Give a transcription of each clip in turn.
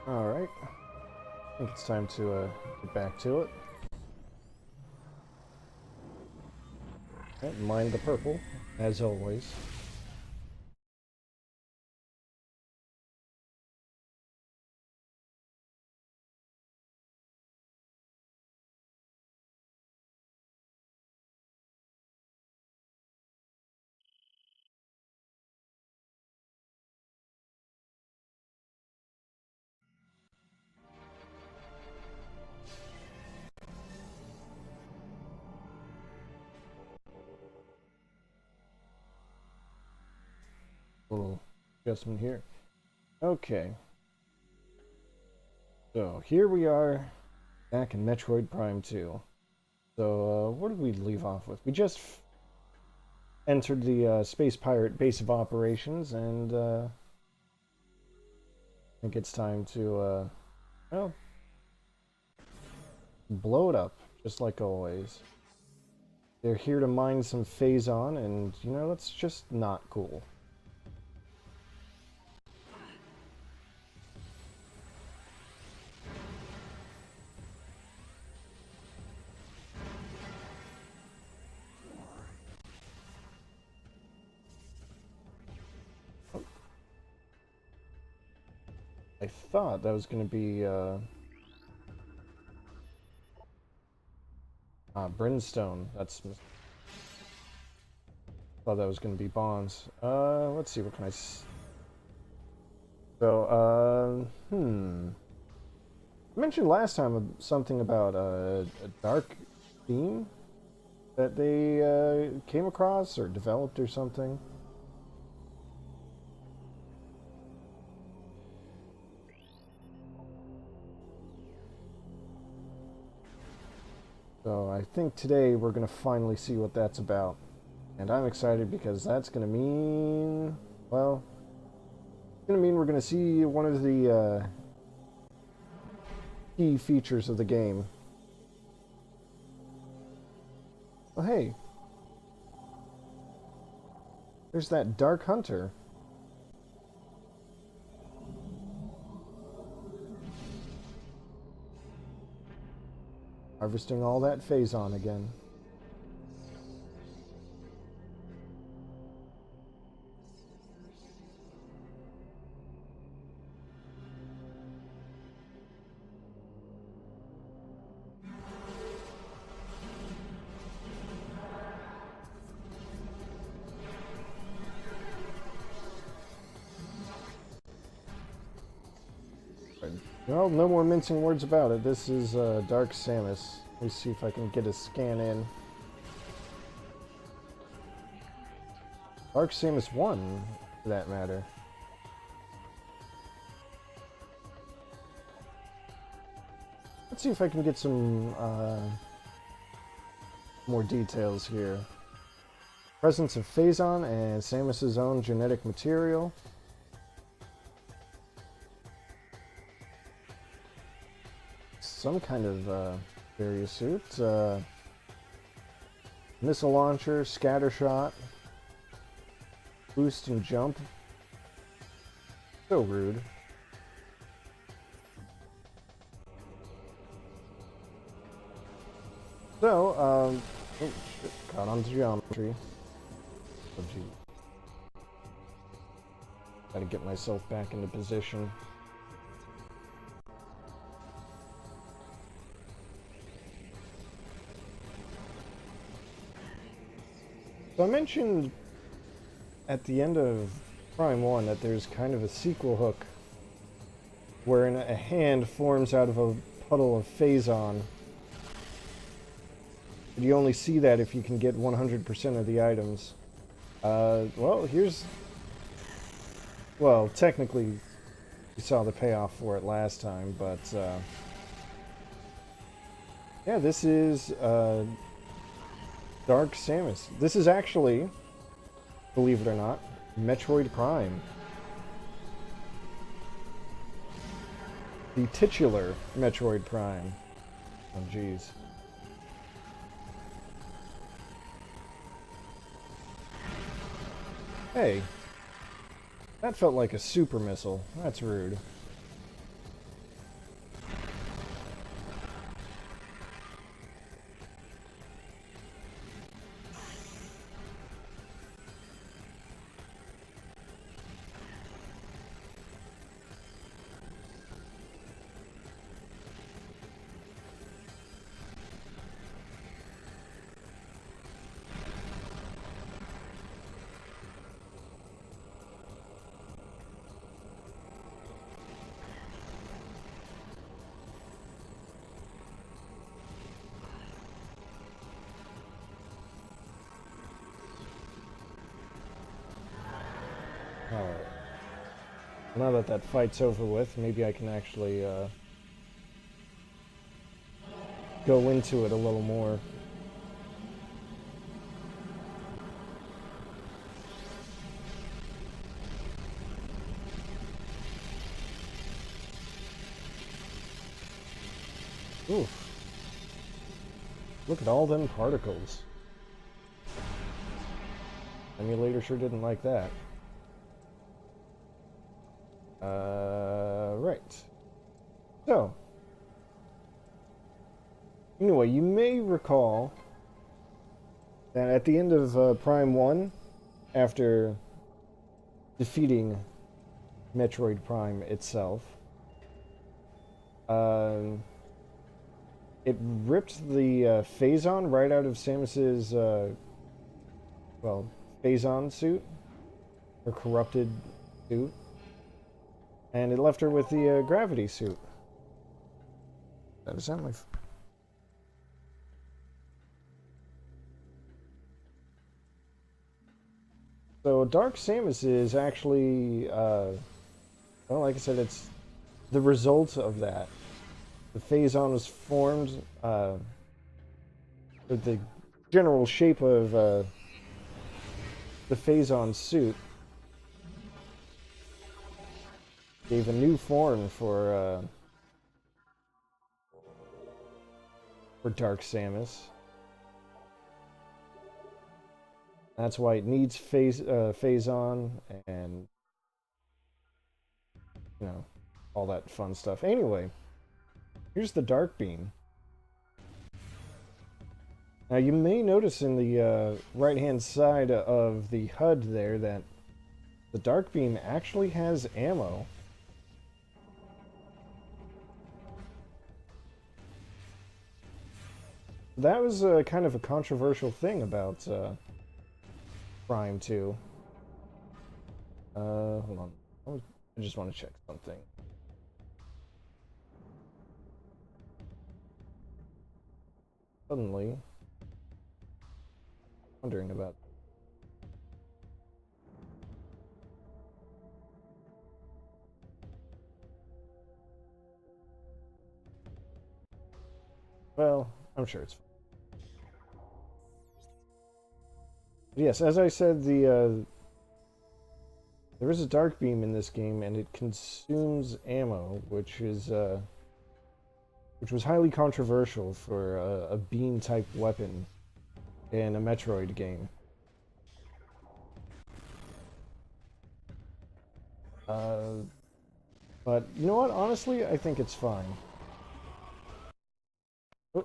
Alright. I think it's time to get back to it. Mind the purple, as always. Little adjustment here. Okay. So here we are back in Metroid Prime 2. So what did we leave off with? We just entered the Space Pirate base of operations, and I think it's time to, well, blow it up, just like always. They're here to mine some Phazon, and, you know, that's just not cool. I thought that was going to be, Brimstone. Thought that was going to be Bonds. Let's see, what can I... I mentioned last time something about a dark theme that they came across or developed or something. So I think today we're going to finally see what that's about. And I'm excited because that's going to mean, well, it's going to mean we're going to see one of the key features of the game. Well, hey, there's that Dark Hunter. Harvesting all that Phazon again. Well, no more mincing words about it. This is Dark Samus. Let me see if I can get a scan in. Dark Samus 1, for that matter. Let's see if I can get some more details here. Presence of Phazon and Samus's own genetic material. Some kind of various suit. Missile launcher, scatter shot, boost and jump. So rude. So, oh shit, caught on geometry. Oh gee. Gotta get myself back into position. So I mentioned at the end of Prime 1 that there's kind of a sequel hook wherein a hand forms out of a puddle of Phazon. But you only see that if you can get 100% of the items. Well, here's... Well, technically, you saw the payoff for it last time, but... yeah, this is... Dark Samus. This is actually, believe it or not, Metroid Prime. The titular Metroid Prime. Oh, jeez. Hey. That felt like a super missile. That's rude. Now that that fight's over with, maybe I can actually go into it a little more. Oof. Look at all them particles. Emulator sure didn't like that. Right. So, anyway, you may recall that at the end of Prime 1, after defeating Metroid Prime itself, it ripped the Phazon right out of Samus's, well, Phazon suit, her corrupted suit, and it left her with the gravity suit. That is not my... So Dark Samus is actually, well, like I said, it's the result of that. The Phazon was formed with the general shape of the Phazon suit. Gave a new form for Dark Samus. That's why it needs Phazon and, you know, all that fun stuff. Anyway, here's the Dark Beam. Now you may notice in the right-hand side of the HUD there that the Dark Beam actually has ammo. That was kind of a controversial thing about Prime 2. Hold on. I just want to check something. Suddenly, wondering about... Well, I'm sure it's fine. Yes, as I said, there is a Dark Beam in this game, and it consumes ammo, which was highly controversial for a beam-type weapon in a Metroid game. But you know what? Honestly, I think it's fine. Oh.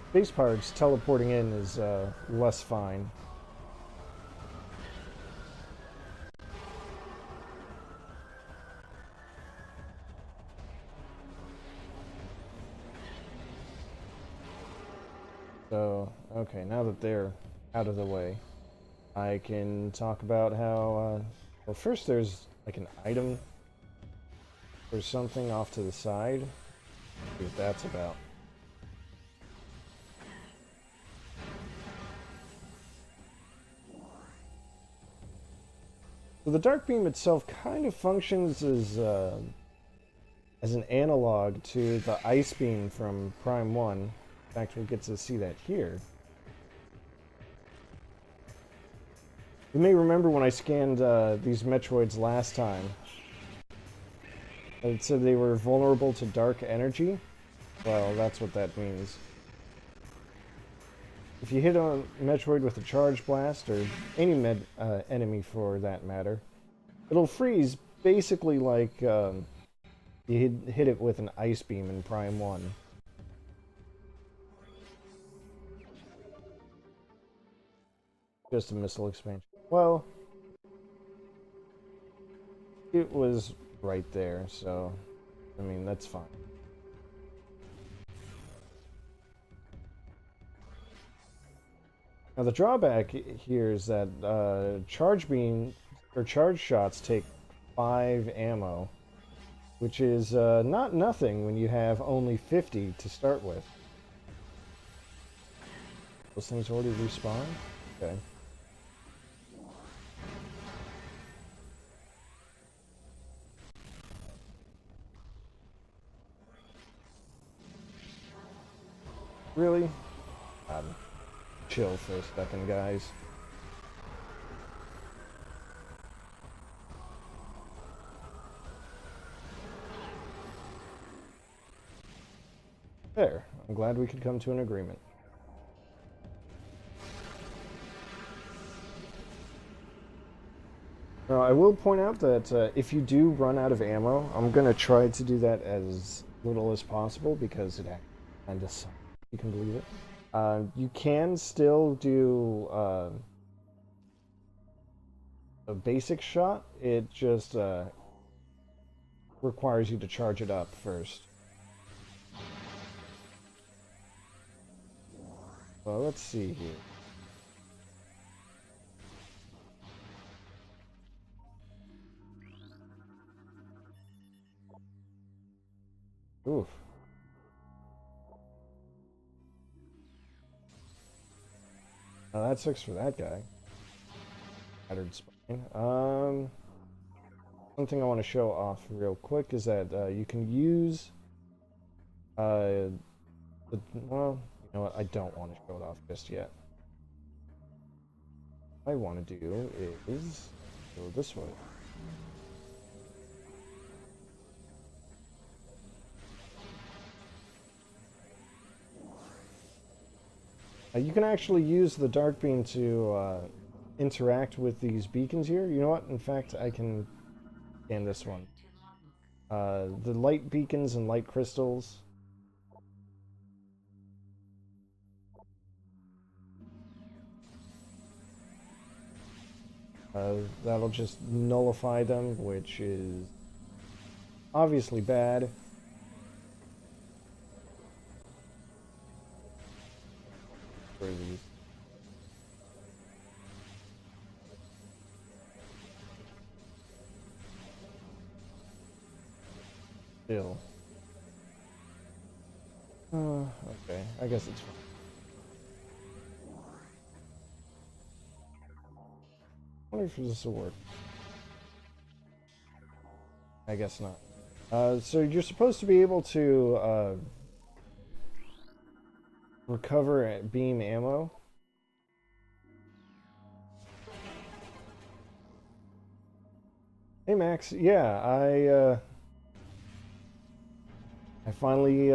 Space Pirates teleporting in is less fine. So, okay, now that they're out of the way, I can talk about how, well, first there's like an item or something off to the side. See what that's about. So the Dark Beam itself kind of functions as an analog to the Ice Beam from Prime 1. In fact, we'll get to see that here. You may remember when I scanned these Metroids last time, it said they were vulnerable to dark energy. Well, that's what that means. If you hit a Metroid with a Charge Blast, or any enemy for that matter, it'll freeze basically like you hit it with an Ice Beam in Prime 1. Just a missile expansion. Well, it was right there, so, I mean, that's fine. Now the drawback here is that charge beam or charge shots take 5 ammo, which is not nothing when you have only 50 to start with. Those things already respawn? Okay. Really? Chill for a second, guys. There. I'm glad we could come to an agreement. Now, I will point out that if you do run out of ammo, I'm going to try to do that as little as possible because it kind of sucks. You can believe it. You can still do a basic shot. It just requires you to charge it up first. Well, let's see here. Oof. Now that sucks for that guy. Shattered spine. Something I want to show off real quick is that you can use well, you know what? I don't want to show it off just yet. What I want to do is go this way. You can actually use the dark beam to interact with these beacons here. You know what? In fact, I can scan this one. The light beacons and light crystals. That'll just nullify them, which is obviously bad. For these. Still. Okay. I guess it's fine. I wonder if this will work. I guess not. So you're supposed to be able to recover beam ammo. Hey Max, yeah, I finally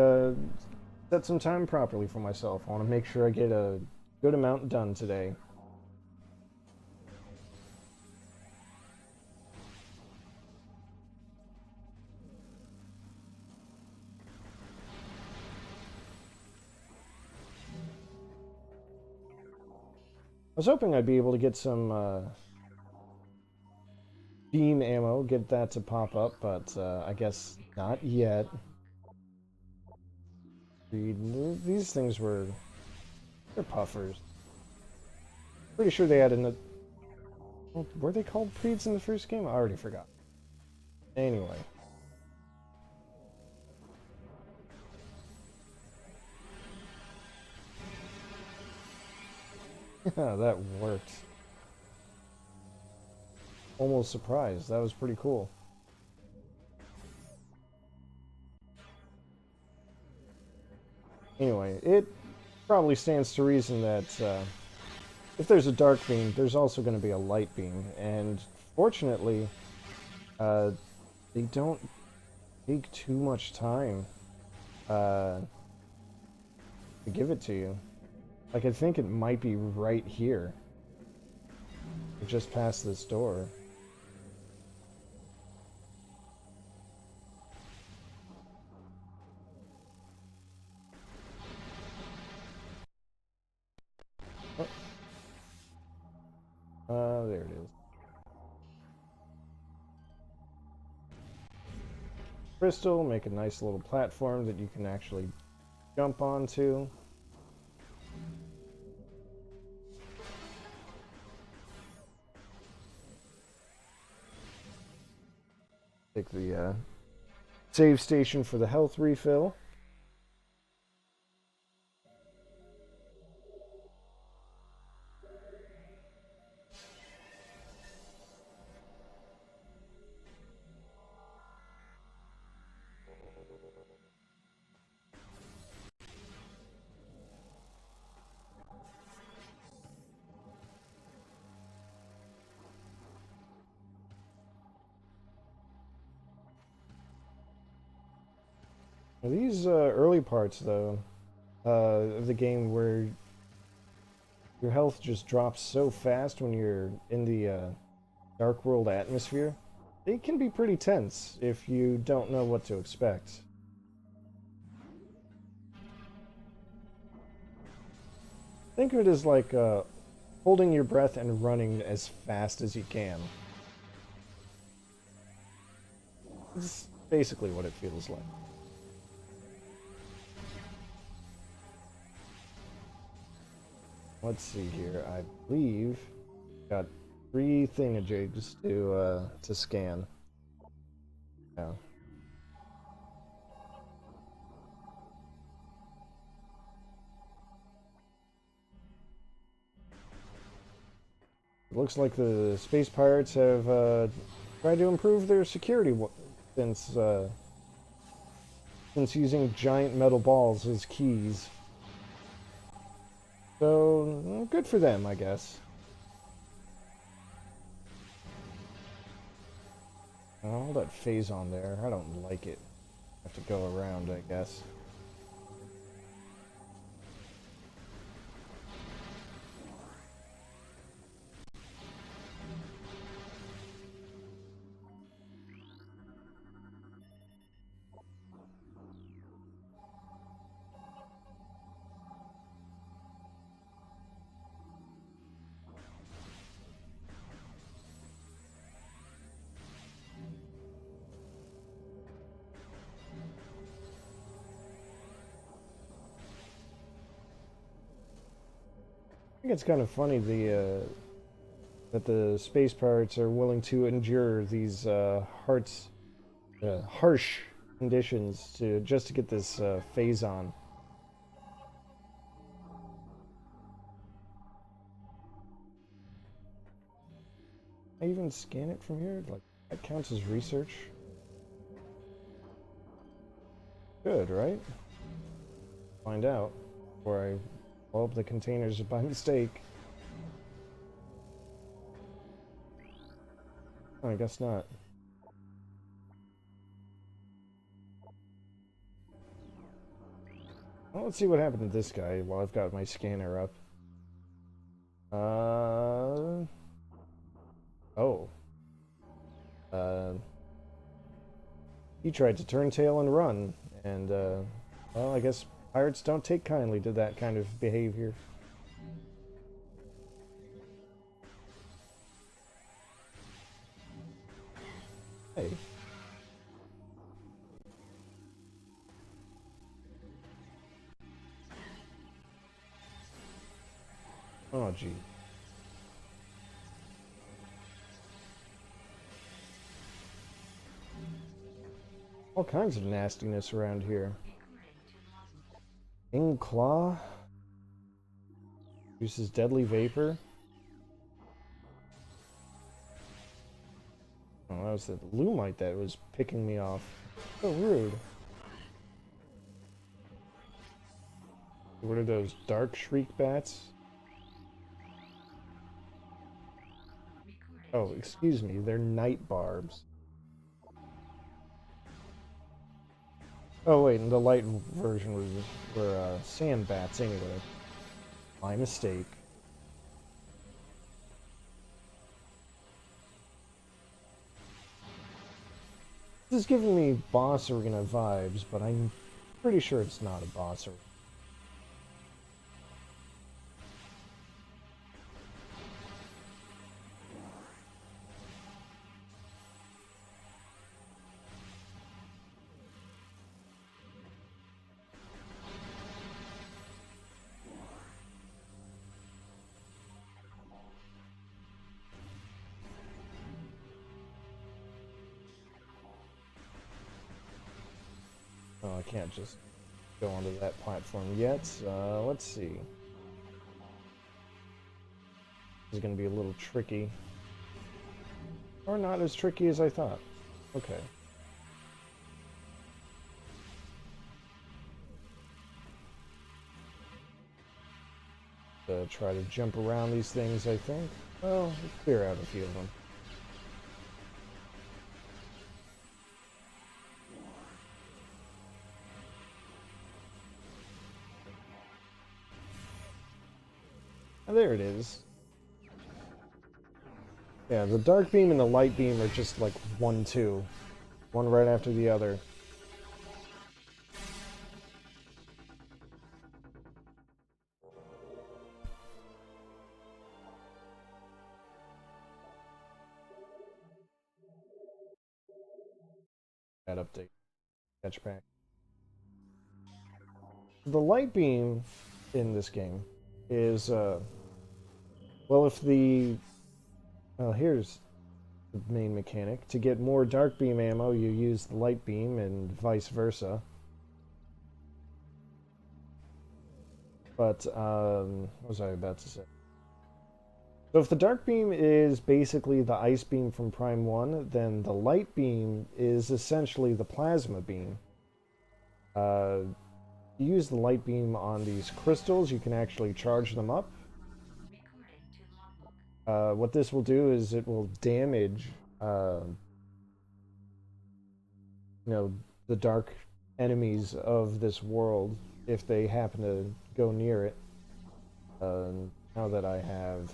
set some time properly for myself. I want to make sure I get a good amount done today. I was hoping I'd be able to get some beam ammo, get that to pop up, but I guess not yet. These things they're puffers. Pretty sure they had were they called Preeds in the first game? I already forgot. Anyway. That worked. Almost surprised. That was pretty cool. Anyway, it probably stands to reason that if there's a dark beam, there's also going to be a light beam. And fortunately, they don't take too much time to give it to you. Like, I think it might be right here. Just past this door. There it is. Crystal, make a nice little platform that you can actually jump onto. Take the save station for the health refill. These early parts, though, of the game where your health just drops so fast when you're in the Dark World atmosphere, they can be pretty tense if you don't know what to expect. Think of it as like holding your breath and running as fast as you can. It's basically what it feels like. Let's see here. I believe got 3 thingajigs to scan. Yeah. It looks like the space pirates have tried to improve their security since since using giant metal balls as keys. So good for them, I guess. All that phase on there, I don't like it. Have to go around, I guess. I think it's kind of funny that the space pirates are willing to endure these harsh conditions just to get this phase on. I even scan it from here? Like, that counts as research? Good, right? Find out. Before I blow up the containers by mistake. Oh, I guess not. Well, let's see what happened to this guy while I've got my scanner up. Oh. He tried to turn tail and run, and, well, I guess pirates don't take kindly to that kind of behavior. Hey. Oh, gee. All kinds of nastiness around here. King Claw? Produces deadly vapor? Oh, that was the Lumite that was picking me off. So rude. What are those dark shriek bats? Oh, excuse me, they're night barbs. Oh wait, and the light version were sand bats anyway. My mistake. This is giving me boss arena vibes, but I'm pretty sure it's not a boss arena. Oh, I can't just go onto that platform yet. Let's see. This is going to be a little tricky. Or not as tricky as I thought. Okay. Try to jump around these things, I think. Well, clear out a few of them. There it is. Yeah, the dark beam and the light beam are just like 1-2. One right after the other. That update. Catch back. The light beam in this game is, well, if the... Well, here's the main mechanic. To get more dark beam ammo, you use the light beam and vice versa. But, what was I about to say? So if the dark beam is basically the ice beam from Prime 1, then the light beam is essentially the plasma beam. You use the light beam on these crystals, you can actually charge them up. What this will do is it will damage, you know, the dark enemies of this world if they happen to go near it. Now that I have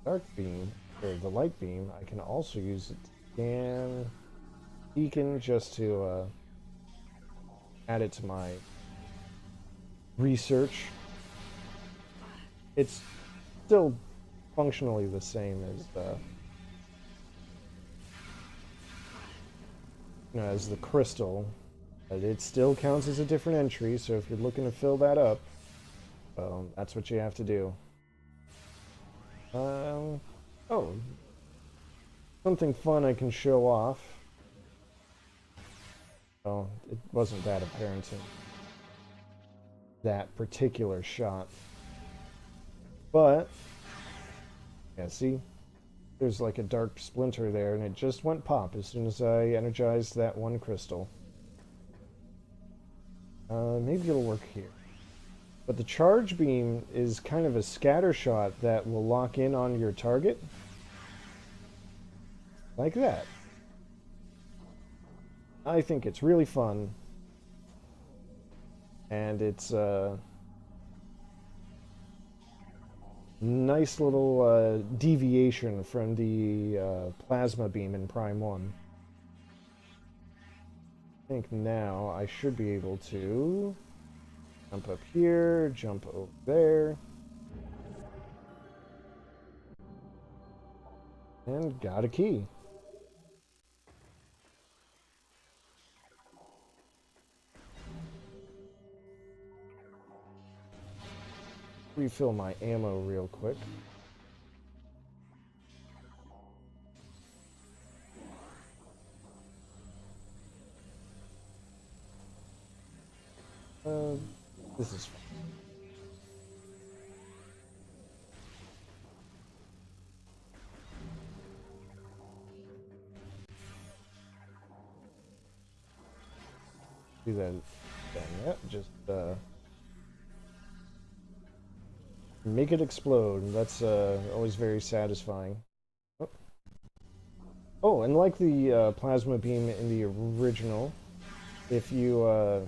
dark beam, or the light beam, I can also use it to scan beacon just to add it to my research. It's still functionally the same as the crystal. But it still counts as a different entry, so if you're looking to fill that up, that's what you have to do. Oh, something fun I can show off. Oh, it wasn't that apparent in that particular shot. But, yeah, see? There's like a dark splinter there, and it just went pop as soon as I energized that one crystal. Maybe it'll work here. But the charge beam is kind of a scatter shot that will lock in on your target. Like that. I think it's really fun. And it's nice little deviation from the plasma beam in Prime 1. I think now I should be able to jump up here, jump over there. And got a key. Refill my ammo real quick. This is fun. Do that. Yeah, just make it explode. That's always very satisfying. Oh, oh, and like the plasma beam in the original, if you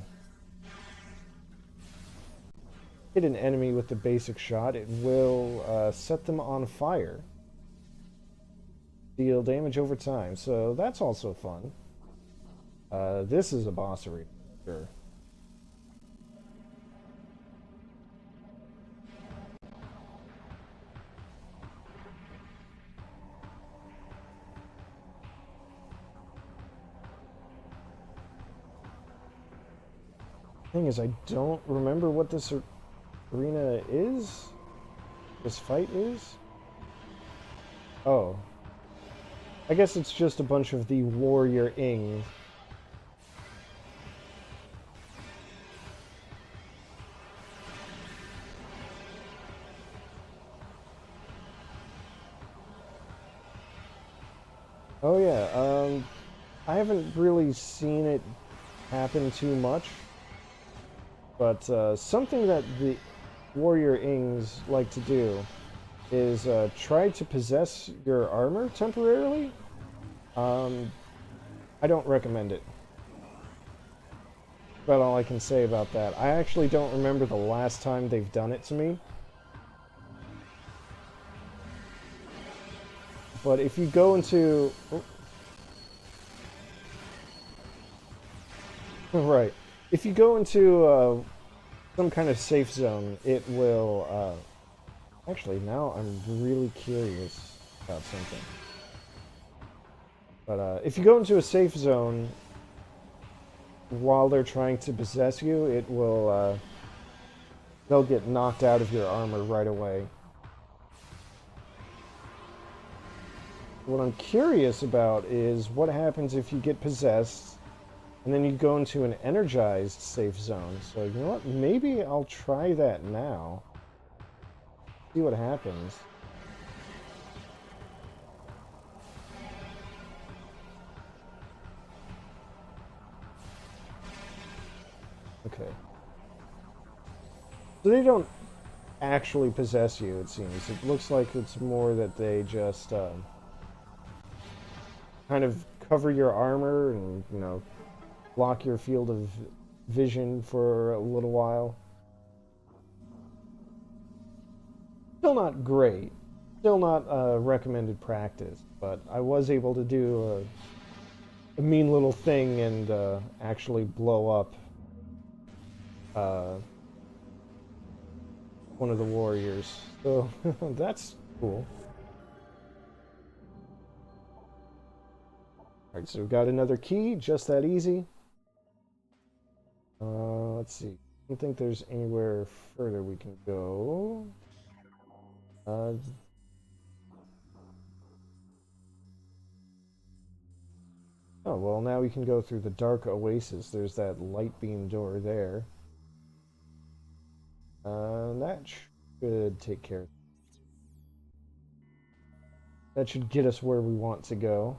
hit an enemy with the basic shot, it will set them on fire. Deal damage over time, so that's also fun. This is a boss arena, sure. Thing is, I don't remember what this arena is? This fight is? Oh. I guess it's just a bunch of the warrior ings. Oh yeah, I haven't really seen it happen too much. But something that the warrior ings like to do is try to possess your armor temporarily. I don't recommend it. That's about all I can say about that. I actually don't remember the last time they've done it to me. but if you go into... Oh. Right. If you go into some kind of safe zone, it will... Actually, now I'm really curious about something. But if you go into a safe zone while they're trying to possess you, it will... they'll get knocked out of your armor right away. What I'm curious about is what happens if you get possessed and then you go into an energized safe zone. So, you know what? Maybe I'll try that now. See what happens. Okay. So they don't actually possess you, it seems. It looks like it's more that they just kind of cover your armor and, you know, block your field of vision for a little while. Still not great. Still not recommended practice, but I was able to do a mean little thing and actually blow up one of the warriors. So that's cool. Alright, so we've got another key, just that easy. Let's see. I don't think there's anywhere further we can go. Oh, well, now we can go through the dark oasis. There's that light beam door there. That should take care of it. That should get us where we want to go.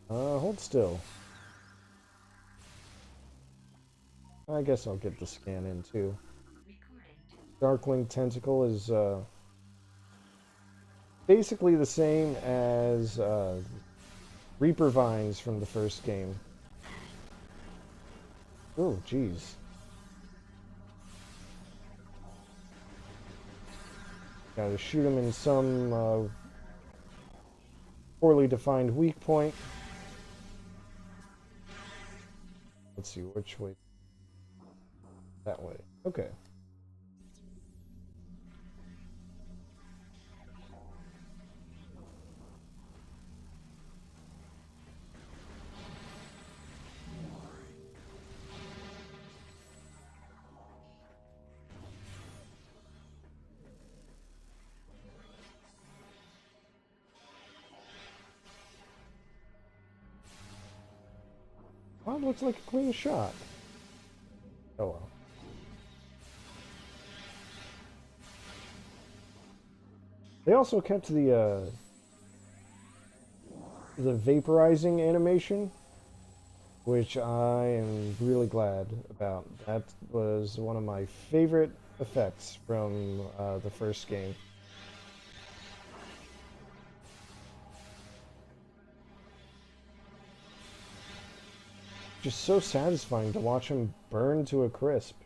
Hold still. I guess I'll get the scan in too. Darkling Tentacle is basically the same as Reaper Vines from the first game. Oh, jeez. Gotta shoot him in some poorly defined weak point. Let's see, which way? That way. Okay. Well, it looks like a clean shot. Oh well. They also kept the vaporizing animation, which I am really glad about. That was one of my favorite effects from the first game. Just so satisfying to watch him burn to a crisp.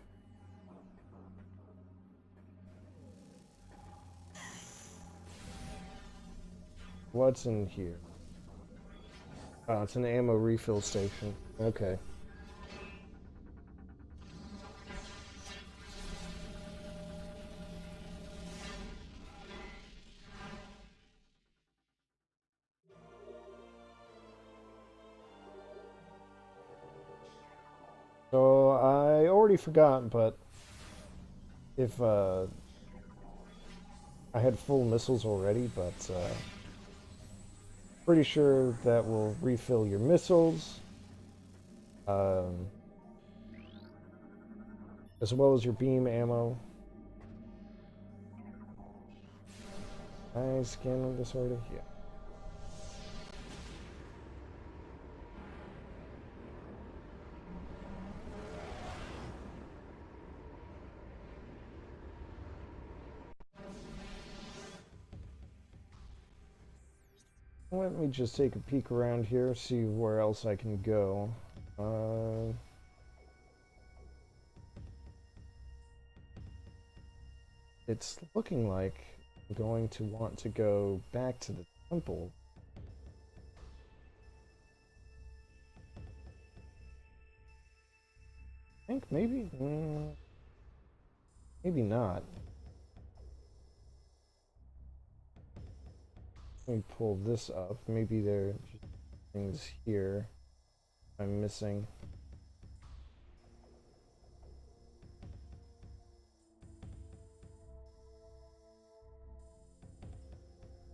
What's in here? Oh, it's an ammo refill station. Okay. So I already forgot, but if I had full missiles already, but pretty sure that will refill your missiles, as well as your beam ammo. I scanned this already? Yeah. Let me just take a peek around here, see where else I can go. it's looking like I'm going to want to go back to the temple. I think maybe, maybe not. Let me pull this up. Maybe there are things here I'm missing.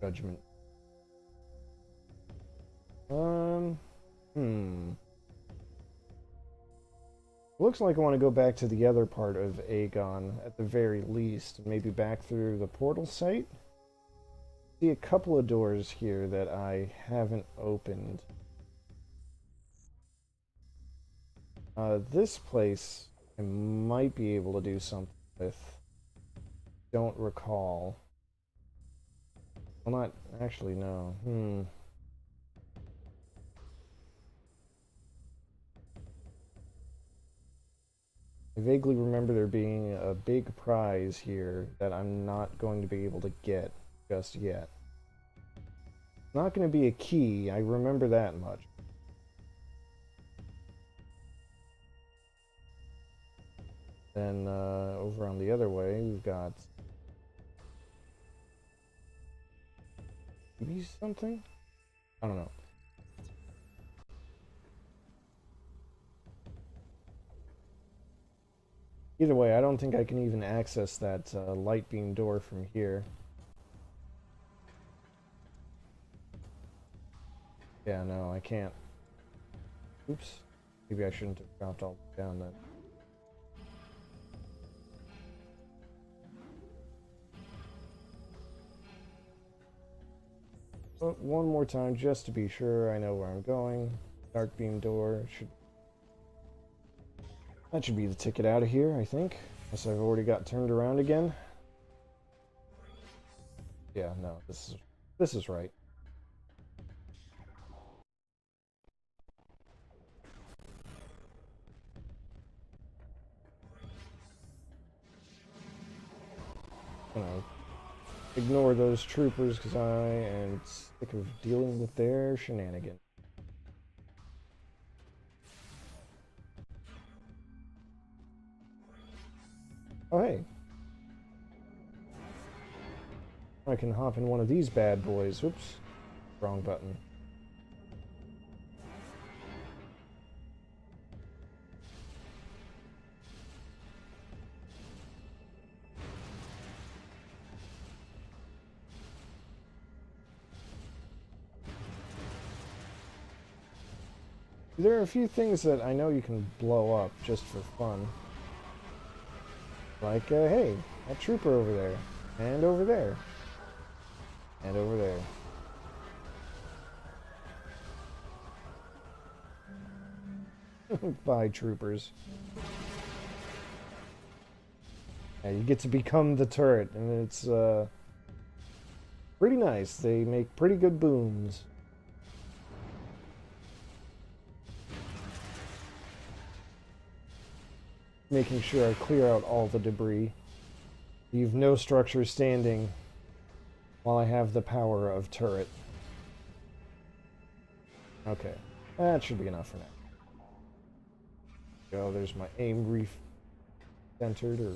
Judgment. Looks like I want to go back to the other part of Agon at the very least. Maybe back through the portal site. See a couple of doors here that I haven't opened. This place I might be able to do something with. Don't recall. Well, not actually, no. I vaguely remember there being a big prize here that I'm not going to be able to get just yet. Not going to be a key, I remember that much. Then over on the other way, we've got maybe something? I don't know. Either way, I don't think I can even access that light beam door from here. Yeah, no, I can't. Oops. Maybe I shouldn't have dropped all the way down then. But one more time, just to be sure I know where I'm going. Dark beam door should... That should be the ticket out of here, I think. Unless I've already got turned around again. Yeah, no, this is right. Ignore those troopers because I am sick of dealing with their shenanigans. Oh, hey. I can hop in one of these bad boys. Oops. Wrong button. There are a few things that I know you can blow up just for fun. Like, hey, that trooper over there. And over there. And over there. Bye, troopers. Yeah, you get to become the turret, and it's pretty nice. They make pretty good booms. Making sure I clear out all the debris. Leave no structure standing while I have the power of turret. Okay, that should be enough for now. Go, there's my aim re-centered or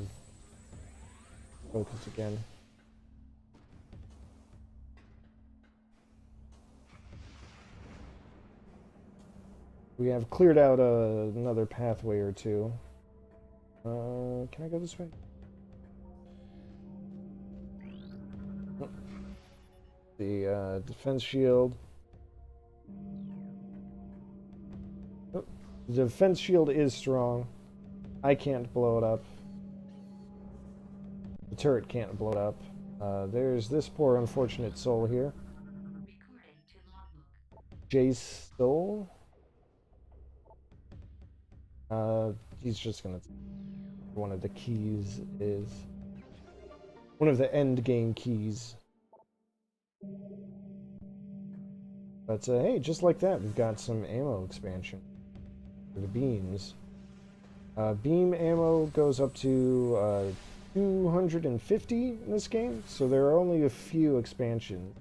focused again. We have cleared out another pathway or two. Can I go this way? Oh. The defense shield. Oh. The defense shield is strong. I can't blow it up. The turret can't blow it up. There's this poor unfortunate soul here. Jay's soul? He's just gonna... One of the keys is... One of the end game keys. But hey, just like that, we've got some ammo expansion for the beams. Beam ammo goes up to 250 in this game, so there are only a few expansions.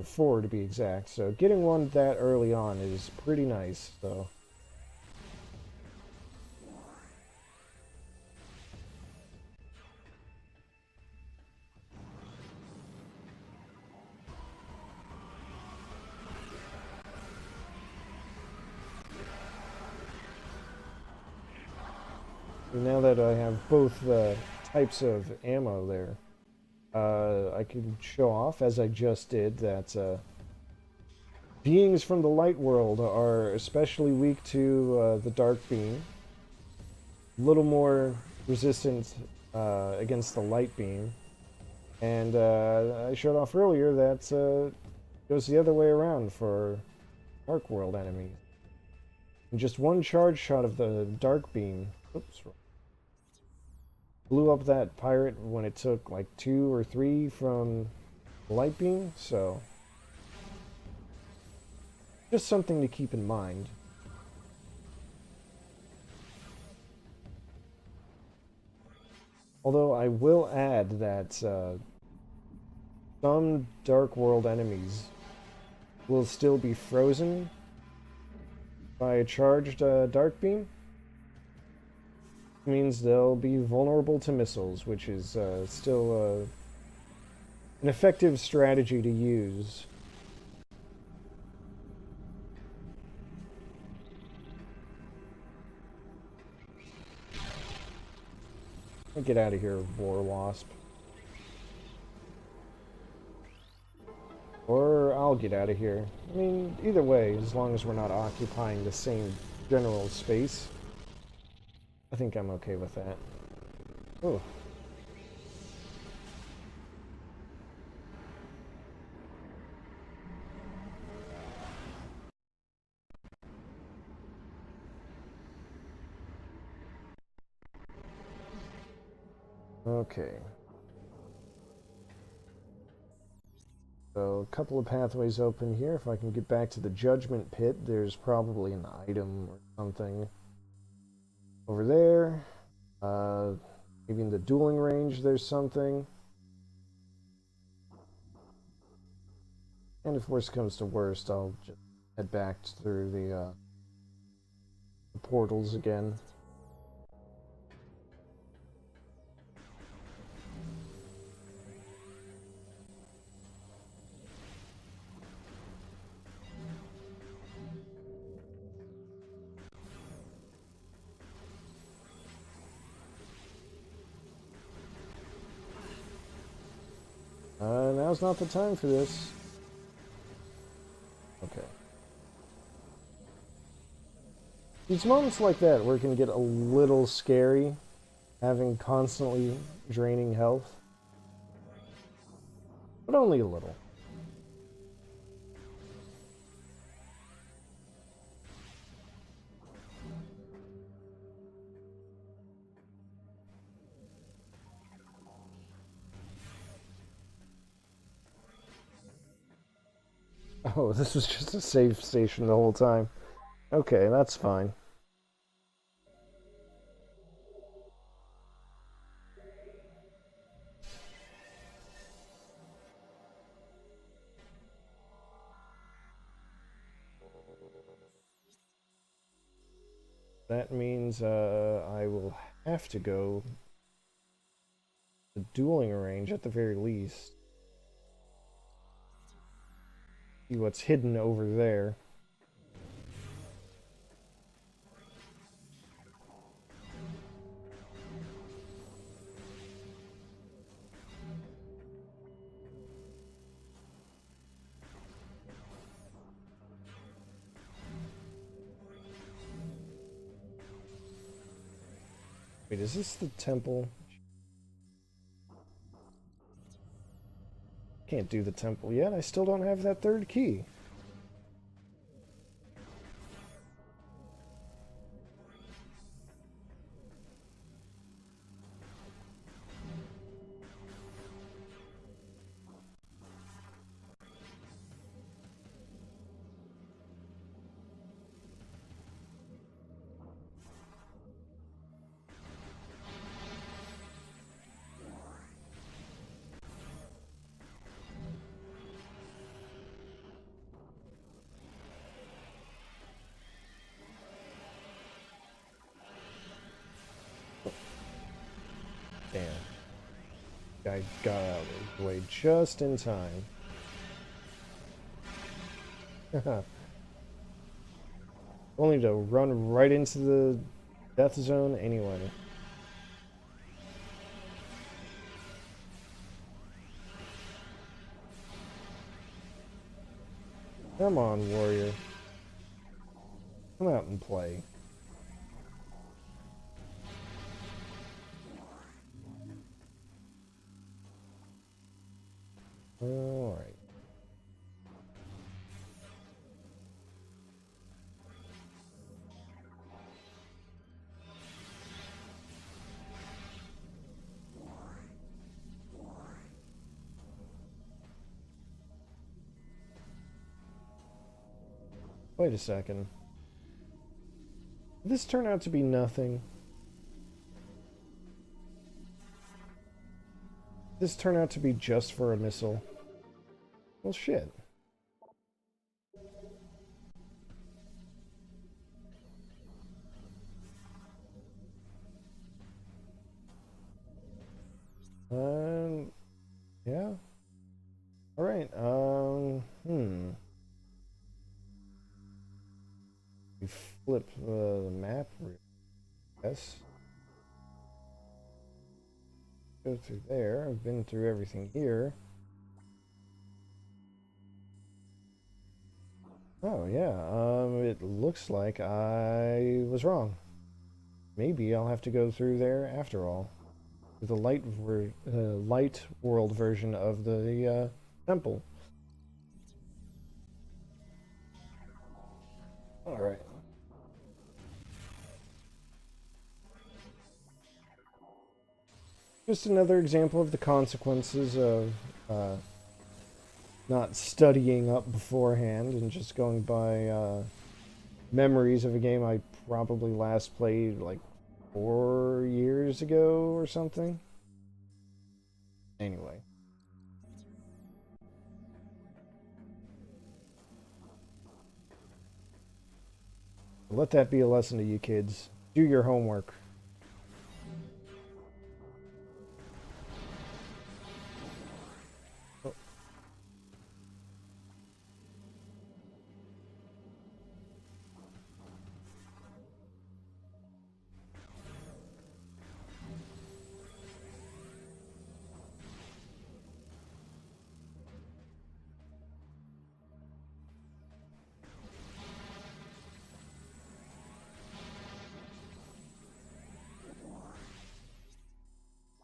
4 to be exact, so getting one that early on is pretty nice, so... Now that I have both types of ammo there, I can show off, as I just did, that beings from the light world are especially weak to the dark beam. A little more resistant against the light beam. And I showed off earlier that goes the other way around for dark world enemies. And just one charge shot of the dark beam, oops, blew up that pirate when it took like 2 or 3 from the light beam, so just something to keep in mind. Although I will add that some Dark World enemies will still be frozen by a charged Dark Beam. It means they'll be vulnerable to missiles, which is still an effective strategy to use. Get out of here, War Wasp. Or I'll get out of here. I mean, either way, as long as we're not occupying the same general space, I think I'm okay with that. Oh. Okay. So, a couple of pathways open here. If I can get back to the Judgment Pit, there's probably an item or something over there. Maybe in the dueling range there's something. And if worst comes to worst, I'll just head back through the portals again. Now's not the time for this. Okay. It's moments like that where it can get a little scary, having constantly draining health. But only a little. Oh, this was just a save station the whole time. Okay, that's fine. That means I will have to go to the dueling range at the very least. See what's hidden over there. Wait, is this the temple? Can't do the temple yet. I still don't have that third key. Damn. Guy got out of the way just in time. Only to run right into the death zone anyway. Come on, warrior. Come out and play. Alright. Wait a second. Did this turn out to be nothing? Did this turn out to be just for a missile? Well, shit. Yeah. Alright, We flip the map. Yes. Go through there. I've been through everything here. Oh, yeah. It looks like I was wrong. Maybe I'll have to go through there after all. The light world version of the temple. All right. Just another example of the consequences of not studying up beforehand and just going by memories of a game I probably last played like 4 years ago or something. Anyway. Let that be a lesson to you kids. Do your homework. Oh.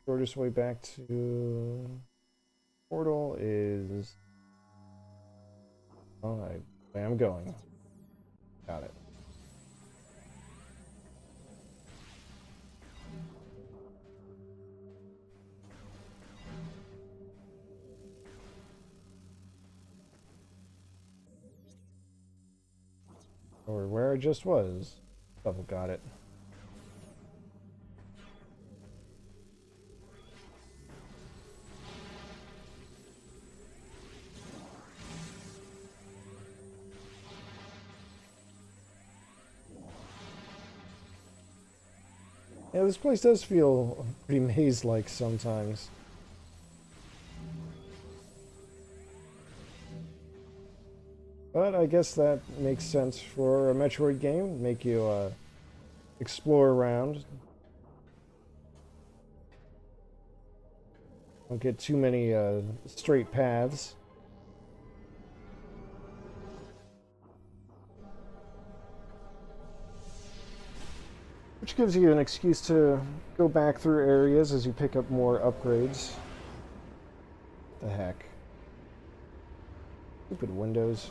Shortest way back to portal is alright, way I'm going. Got it. Or where I just was. Double got it. Yeah, this place does feel pretty maze-like sometimes. But I guess that makes sense for a Metroid game. Make you explore around. Don't get too many straight paths. Which gives you an excuse to go back through areas as you pick up more upgrades. What the heck? Stupid windows.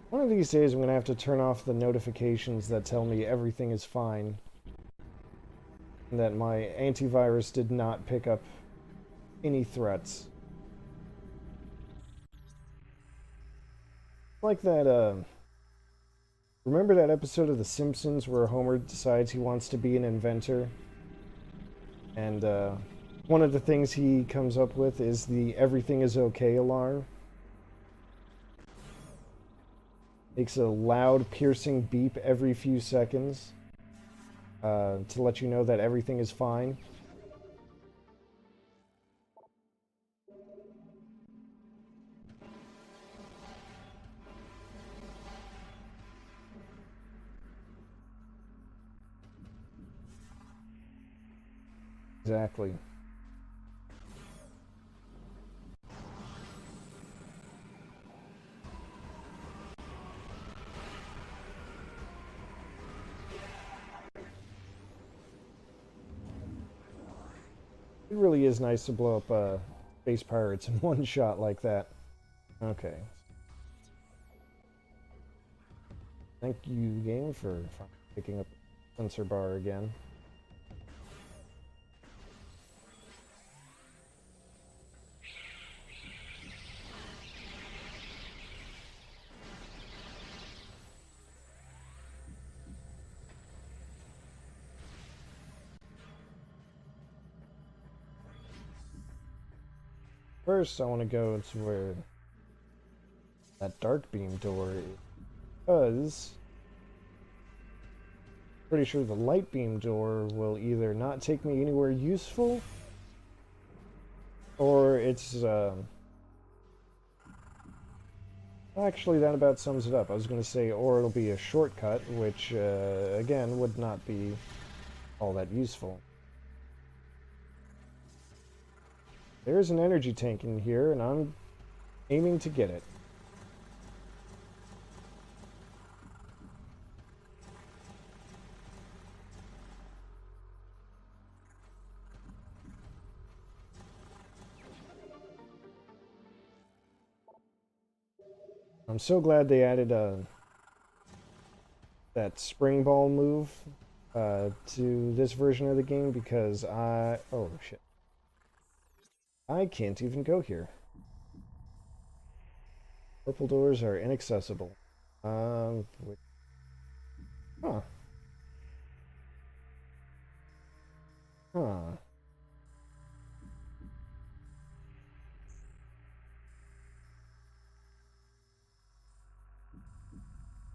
One of these days I'm going to have to turn off the notifications that tell me everything is fine. And that my antivirus did not pick up any threats. Like that, remember that episode of The Simpsons where Homer decides he wants to be an inventor? And, one of the things he comes up with is the everything is okay alarm. Makes a loud, piercing beep every few seconds to let you know that everything is fine. Exactly. It really is nice to blow up space pirates in one shot like that. Okay. Thank you, game, for picking up the sensor bar again. First, I want to go to where that dark beam door is, because pretty sure the light beam door will either not take me anywhere useful, or it's actually, that about sums it up. I was going to say, or it'll be a shortcut, which again would not be all that useful. There's an energy tank in here, and I'm aiming to get it. I'm so glad they added that spring ball move to this version of the game, because oh shit, I can't even go here. Purple doors are inaccessible. Huh. Huh.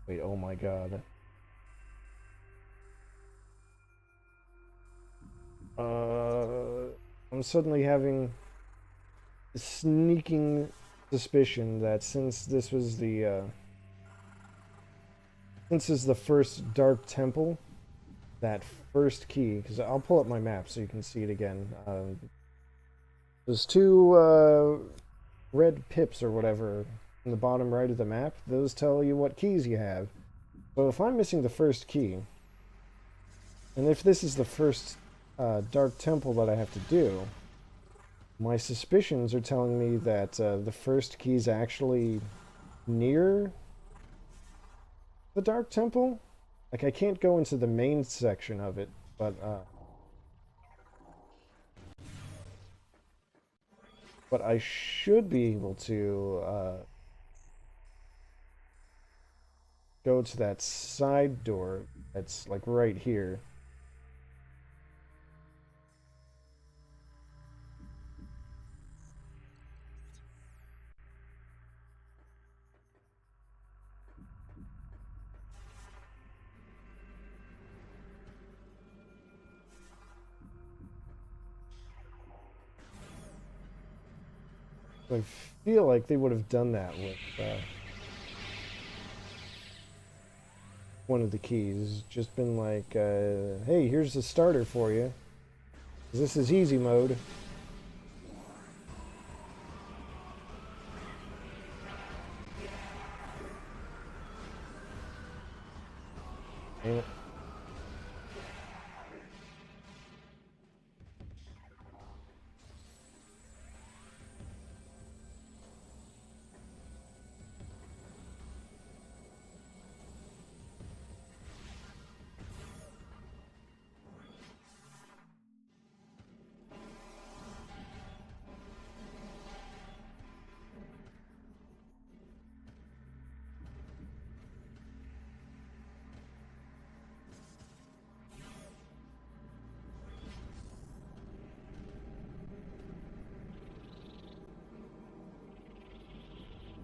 Wait, oh my god. I'm suddenly having a sneaking suspicion that since this was the since this is the first Dark Temple, that first key, because I'll pull up my map so you can see it again. Those two red pips or whatever in the bottom right of the map, those tell you what keys you have. So if I'm missing the first key, and if this is the first Dark Temple that I have to do, my suspicions are telling me that the first key is actually near the Dark Temple. Like, I can't go into the main section of it, but I should be able to go to that side door that's like right here. I feel like they would have done that with one of the keys. Just been like, hey, here's the starter for you. This is easy mode. Damn it.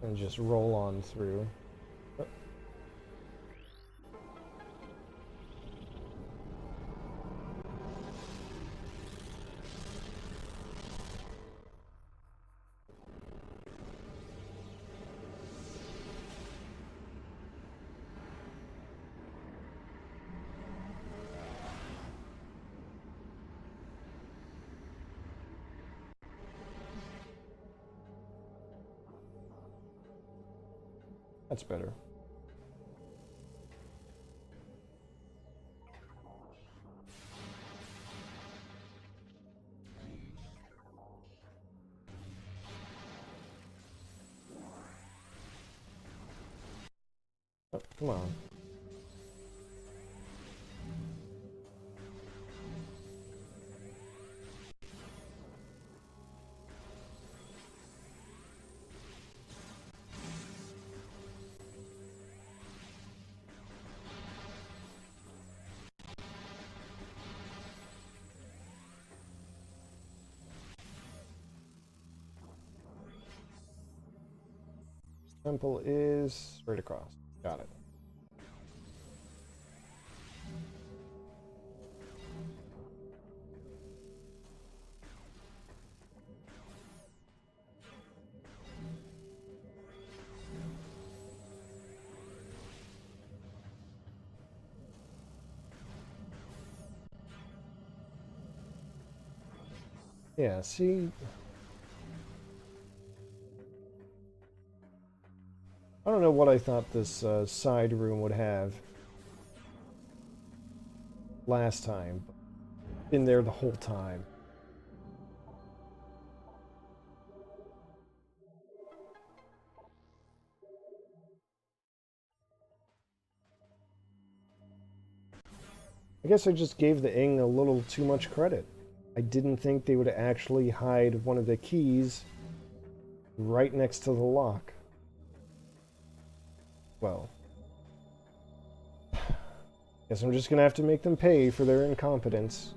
And just roll on through. That's better. Oh, come on. Temple is straight across. Got it. Yeah, see, I don't know what I thought this side room would have last time. Been there the whole time. I guess I just gave the Ing a little too much credit. I didn't think they would actually hide one of the keys right next to the lock. Well, guess I'm just gonna have to make them pay for their incompetence.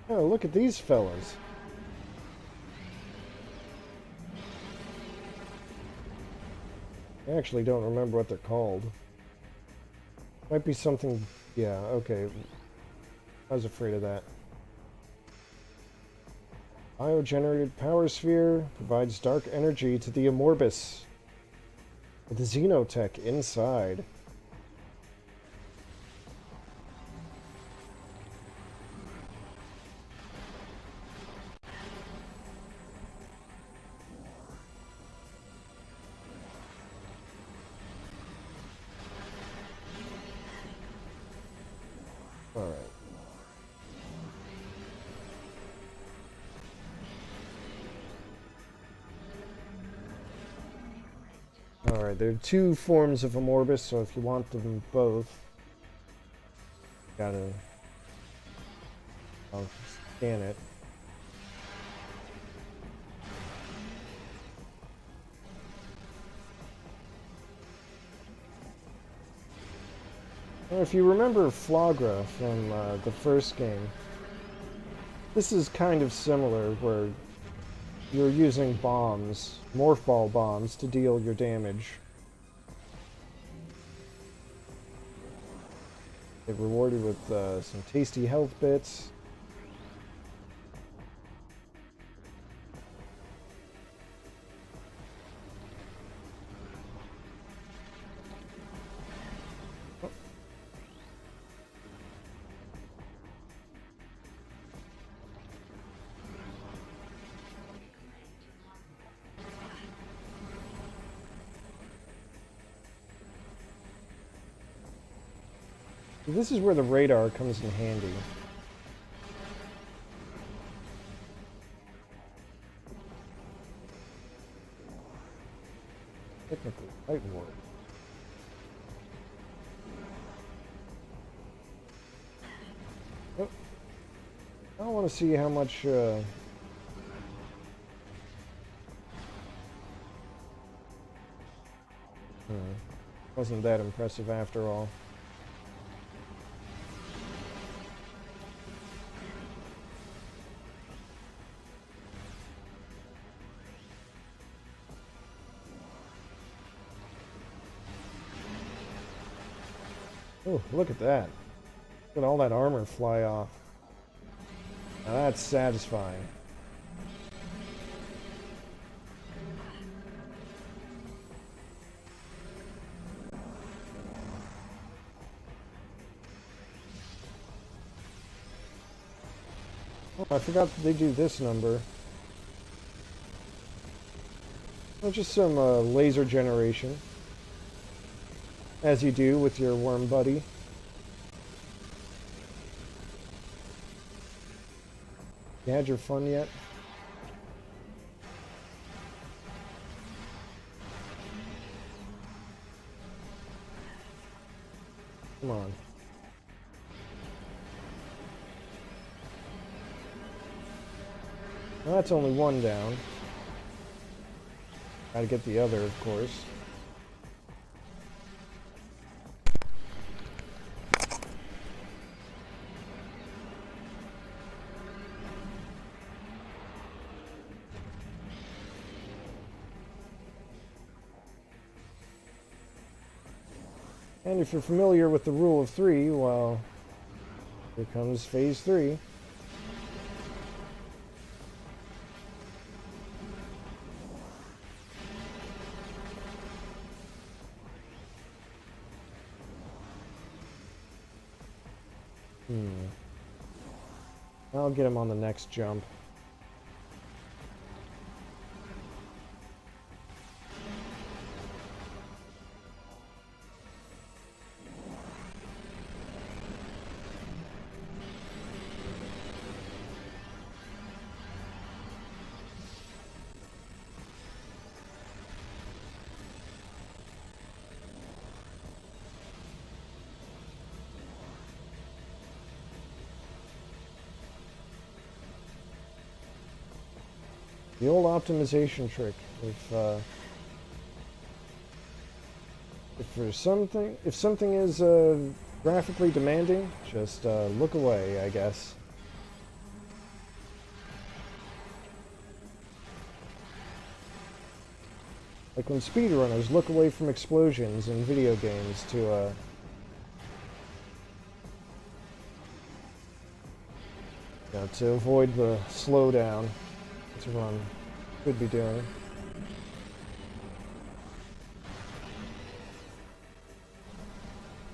Oh, look at these fellas. I actually don't remember what they're called. Might be something... Yeah, okay. I was afraid of that. Biogenerated power sphere provides dark energy to the Amorbis with the Xenotech inside. Alright. Alright, there are two forms of Amorbis, so if you want them both, gotta... I'll scan it. Well, if you remember Flagra from the first game, this is kind of similar, where you're using bombs, morph ball bombs, to deal your damage. Get rewarded with some tasty health bits. This is where the radar comes in handy. Technically, light warp. Oh. I want to see how much... Wasn't that impressive after all. Oh, look at that. Look at all that armor fly off. Now that's satisfying. Oh, I forgot that they do this number. Oh, just some laser generation. As you do with your worm buddy. You had your fun yet? Come on. Well, that's only one down. Gotta get the other, of course. And if you're familiar with the rule of three, well, here comes phase 3. I'll get him on the next jump. The old optimization trick. If something is graphically demanding, just look away, I guess. Like when speedrunners look away from explosions in video games to to avoid the slowdown. That's what I could be doing.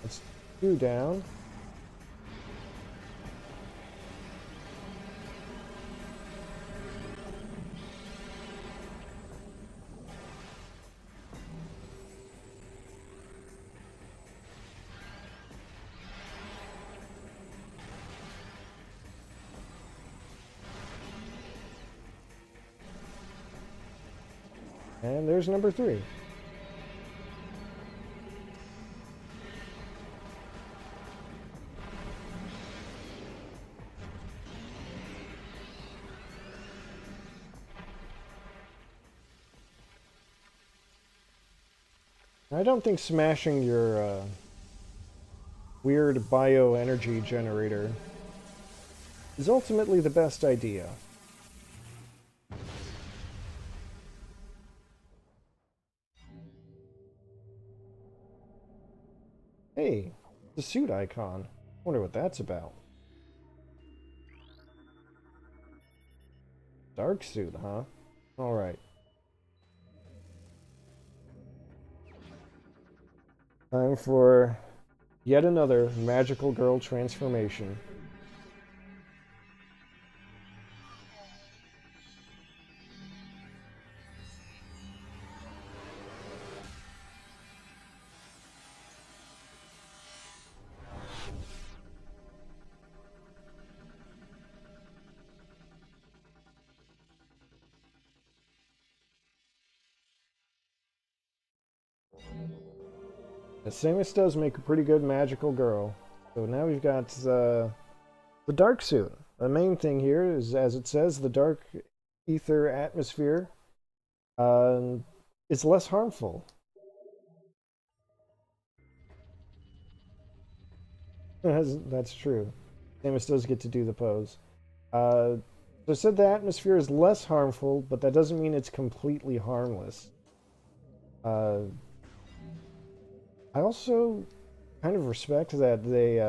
That's 2 down. And there's number 3. I don't think smashing your weird bioenergy generator is ultimately the best idea. Hey, the suit icon. Wonder what that's about. Dark suit, huh? Alright. Time for yet another magical girl transformation. Samus does make a pretty good magical girl. So now we've got the dark suit. The main thing here is, as it says, the dark ether atmosphere is less harmful. That's true. Samus does get to do the pose. So I said the atmosphere is less harmful, but that doesn't mean it's completely harmless. I also kind of respect that they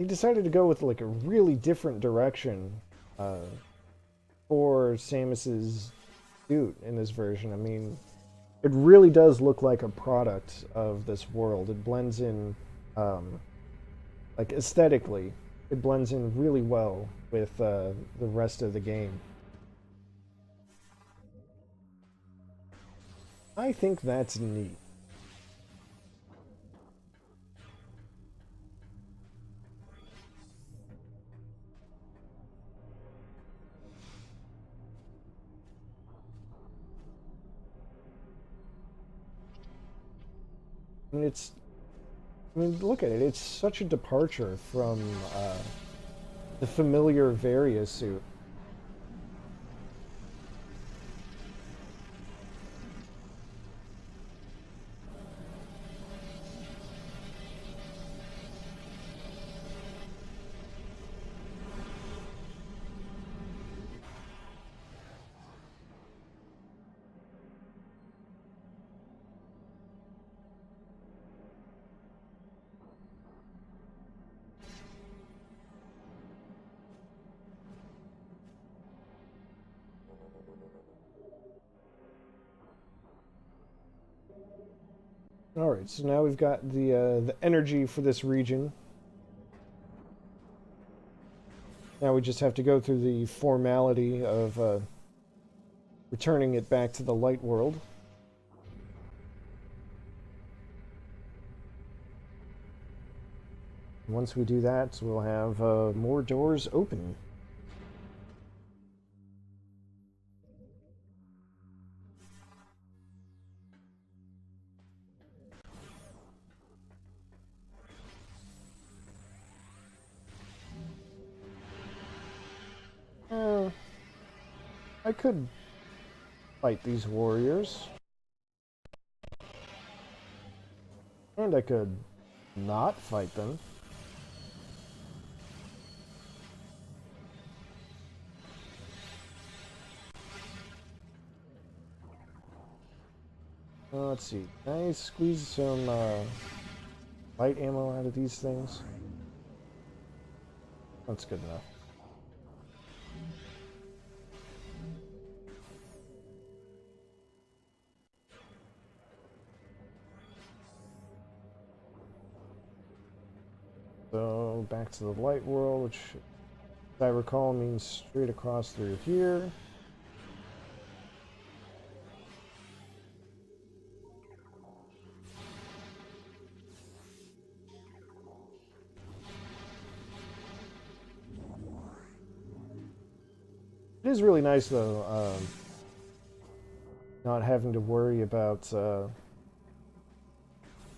decided to go with like a really different direction uh, for Samus's suit in this version. I mean, it really does look like a product of this world. It blends in, like aesthetically, it blends in really well with the rest of the game. I think that's neat. I mean, I mean, look at it. It's such a departure from the familiar Varia suit. All right, so now we've got the energy for this region. Now we just have to go through the formality of returning it back to the light world. Once we do that, we'll have more doors open. I could fight these warriors. And I could not fight them. Let's see. Can I squeeze some light ammo out of these things? That's good enough. So, back to the light world, which, as I recall, means straight across through here. It is really nice, though, not having to worry about the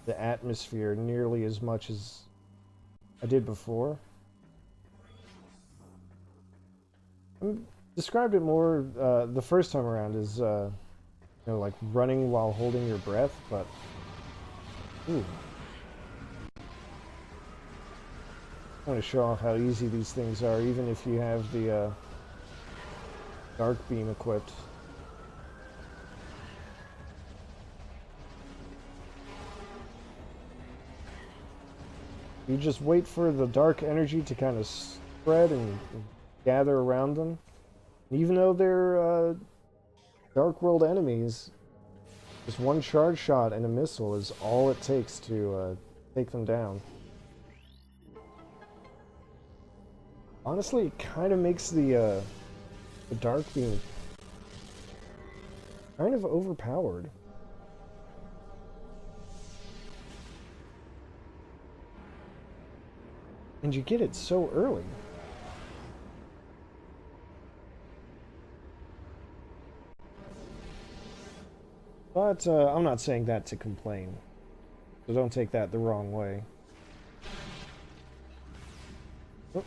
atmosphere nearly as much as I did before. I described it more the first time around as, you know, like running while holding your breath, but ooh. I want to show off how easy these things are, even if you have the dark beam equipped. You just wait for the dark energy to kind of spread and gather around them. And even though they're Dark World enemies, just one charge shot and a missile is all it takes to take them down. Honestly, it kind of makes the dark beam kind of overpowered. And you get it so early. But I'm not saying that to complain. So don't take that the wrong way. Oh.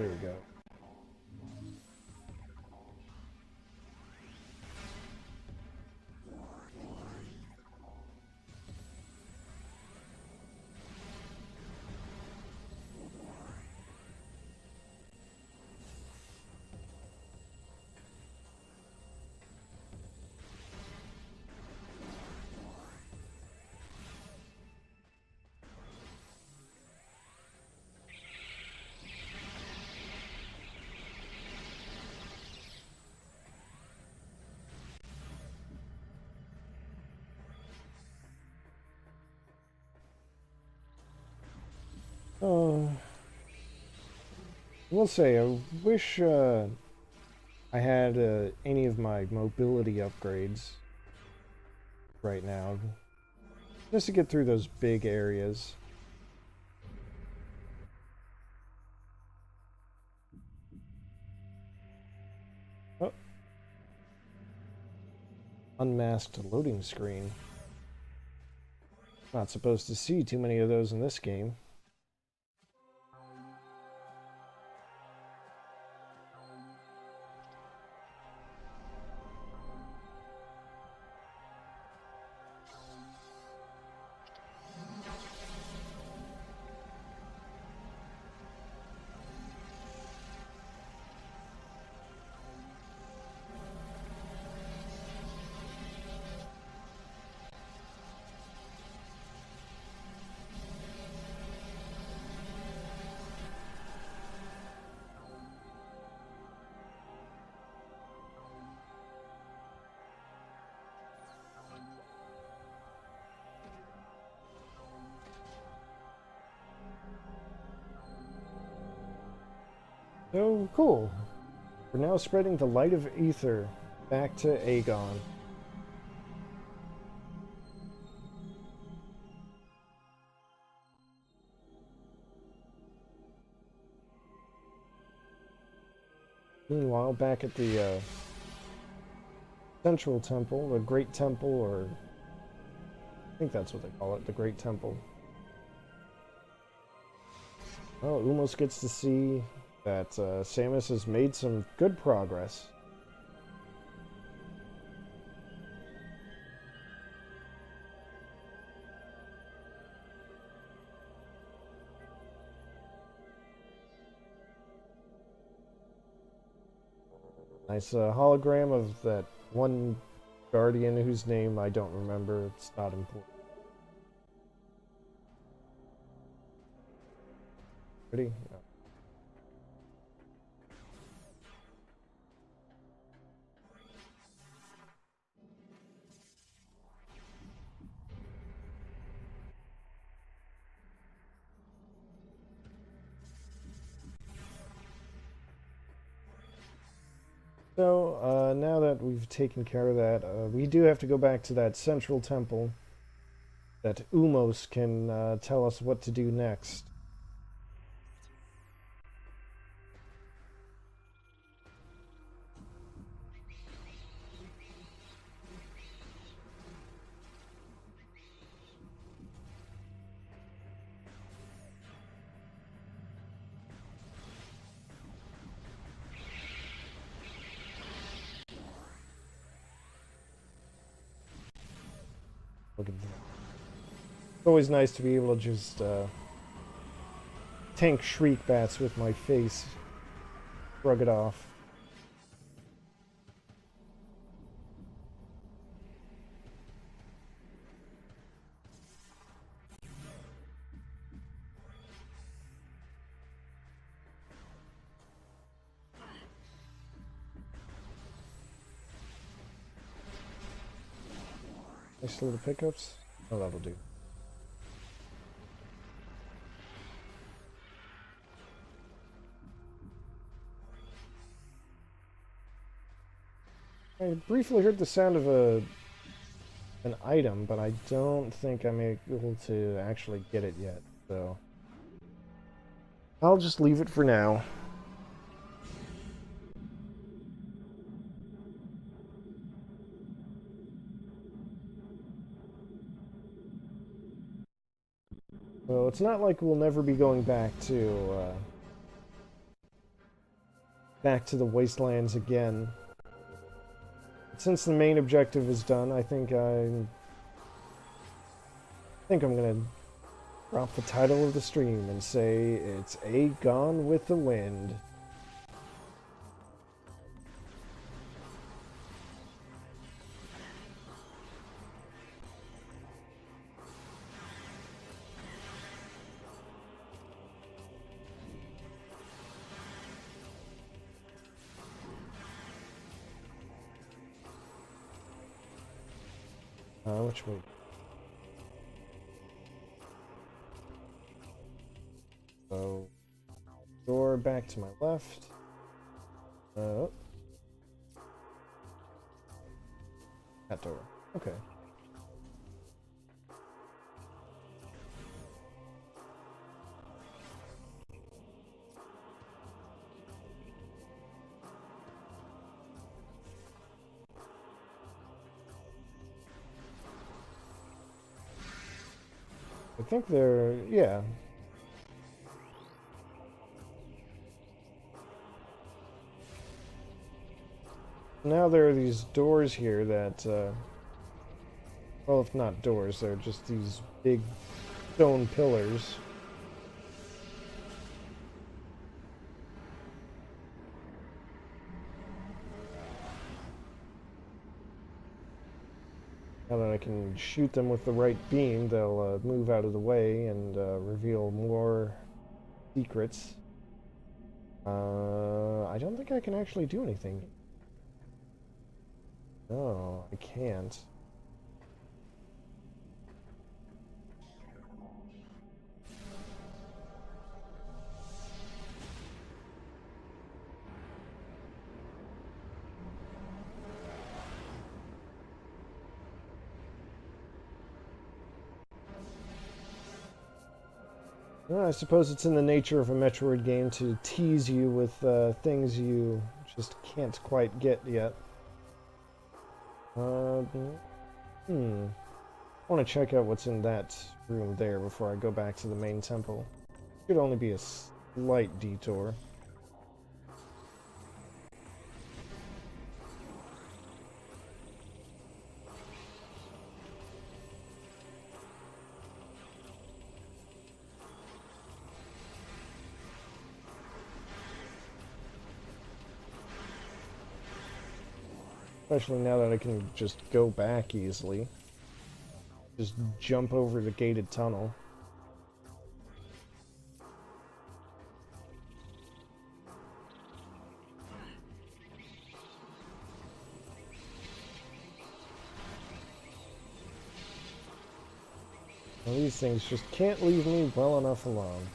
There we go. I will say, I wish I had any of my mobility upgrades right now, just to get through those big areas. Oh. Unmasked loading screen. Not supposed to see too many of those in this game. Oh, cool. We're now spreading the light of Aether back to Agon. Meanwhile, back at the Central Temple, the Great Temple, or I think that's what they call it, the Great Temple. Oh, Umos gets to see that Samus has made some good progress. Nice hologram of that one guardian whose name I don't remember. It's not important. Pretty? No. So, now that we've taken care of that, we do have to go back to that central temple that Umos can tell us what to do next. Look at that. It's always nice to be able to just tank shriek bats with my face. Shrug it off. Nice little pickups. Oh, that'll do. I briefly heard the sound of an item, but I don't think I'm able to actually get it yet, so I'll just leave it for now. Well, it's not like we'll never be going back to back to the wastelands again. Since the main objective is done, I think I'm gonna drop the title of the stream and say it's Agon with the Wind. Which way? So, door back to my left. That door. Okay. I think they're, yeah. Now there are these doors here that, well, if not doors, they're just these big stone pillars. Now that I can shoot them with the right beam, they'll move out of the way and reveal more secrets. I don't think I can actually do anything. No, I can't. Well, I suppose it's in the nature of a Metroid game to tease you with things you just can't quite get yet. I want to check out what's in that room there before I go back to the main temple. Could only be a slight detour. Especially now that I can just go back easily. Just jump over the gated tunnel. Well, these things just can't leave me well enough alone,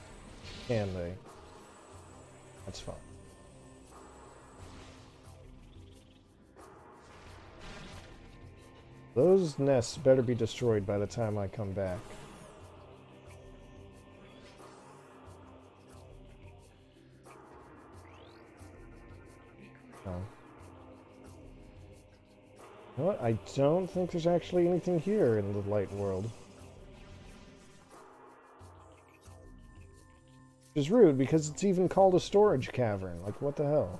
can they? That's fine. Those nests better be destroyed by the time I come back. Oh. You know what? I don't think there's actually anything here in the light world. Which is rude, because it's even called a storage cavern. Like, what the hell?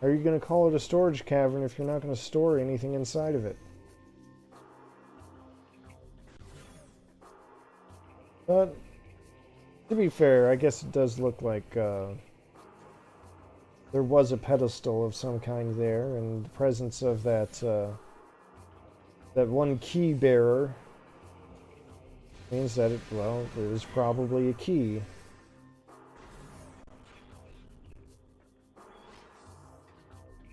How are you going to call it a storage cavern if you're not going to store anything inside of it? But, to be fair, I guess it does look like there was a pedestal of some kind there, and the presence of that, that one key bearer means that it, well, there's probably a key.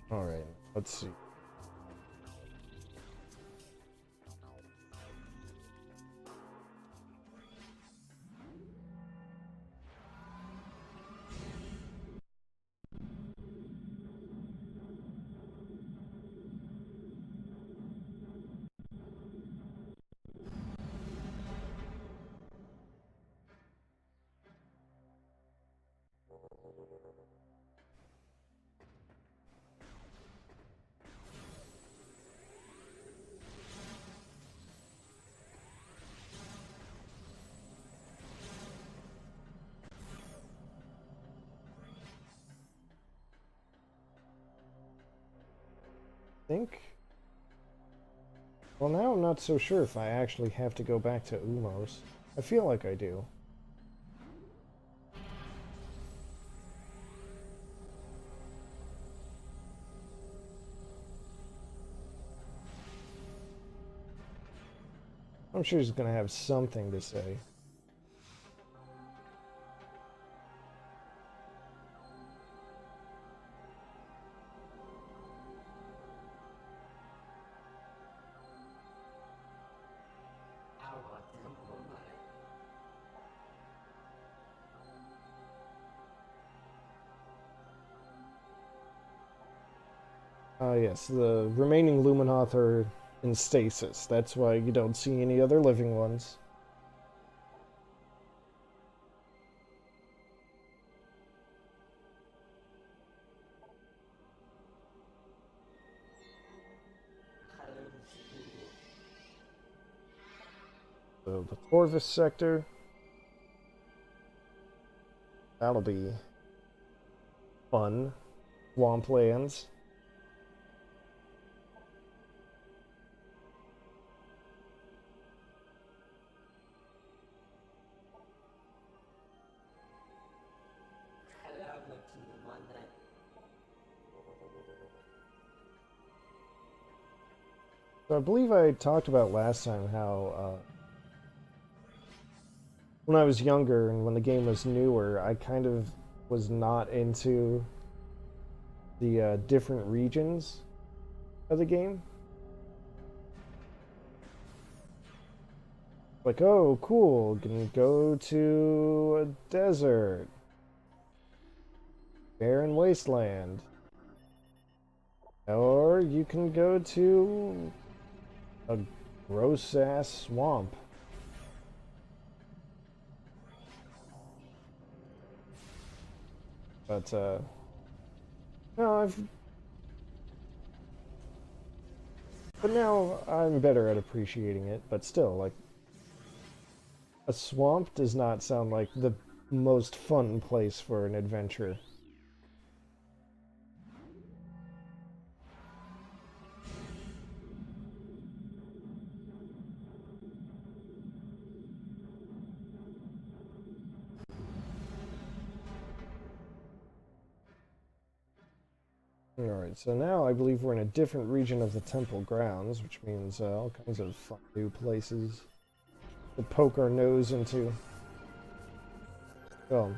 Alright, let's see. think... Well, now I'm not so sure if I actually have to go back to Umos. I feel like I do. I'm sure he's gonna have something to say. Yes, the remaining Luminoth are in stasis. That's why you don't see any other living ones. So the Corvus sector. That'll be fun. Swamplands. So I believe I talked about last time how when I was younger and when the game was newer, I kind of was not into the different regions of the game. Like, oh, cool, can go to a desert, barren wasteland, or you can go to a gross-ass swamp. But, no, but now I'm better at appreciating it, but still, like, a swamp does not sound like the most fun place for an adventure. Alright, so now I believe we're in a different region of the temple grounds, which means all kinds of fun new places to poke our nose into. Well,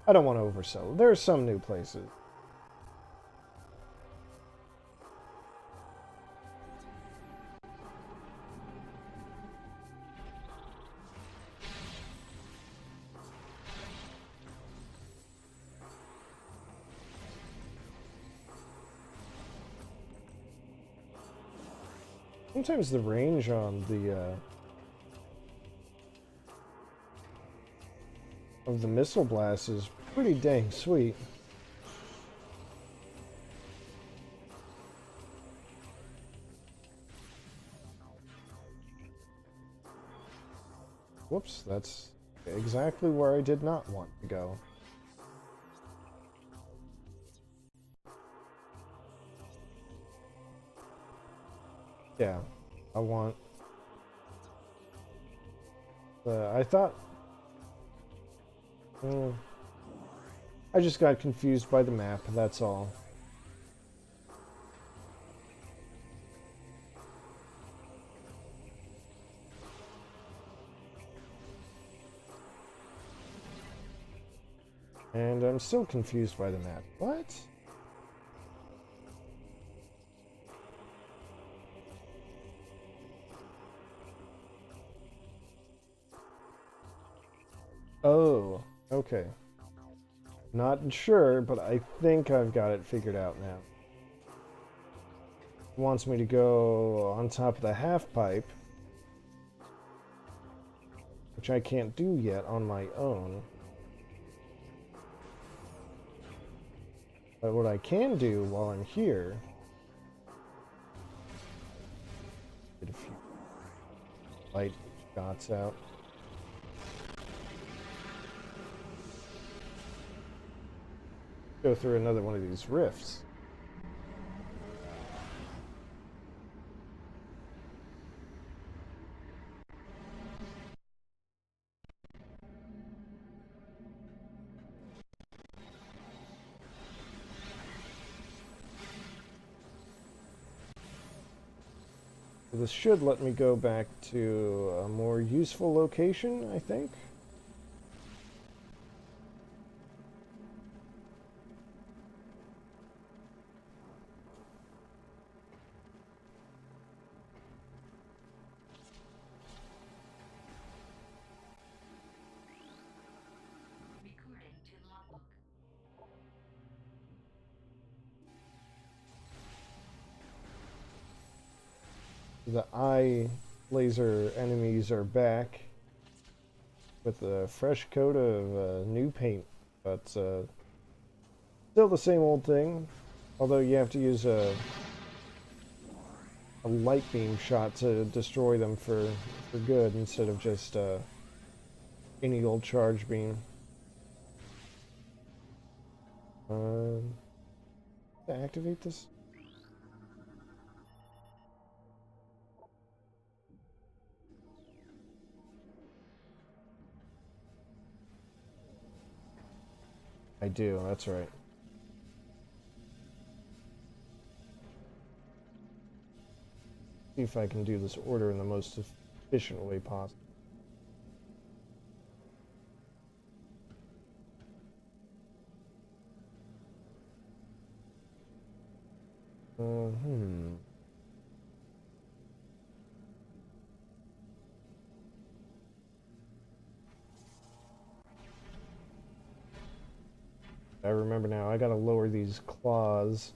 I don't want to oversell. There are some new places. Sometimes the range on the of the missile blast is pretty dang sweet. Whoops, that's exactly where I did not want to go. Yeah, I want... I thought... I just got confused by the map, that's all. And I'm still confused by the map. What? Oh, okay. Not sure, but I think I've got it figured out now. It wants me to go on top of the half pipe, which I can't do yet on my own. But what I can do while I'm here... Get a few light shots out. Go through another one of these rifts. This should let me go back to a more useful location, I think. The eye laser enemies are back with a fresh coat of new paint, but still the same old thing. Although you have to use a light beam shot to destroy them for good instead of just any old charge beam. To activate this. I do, that's right. See if I can do this order in the most efficient way possible. I remember now, I gotta lower these claws.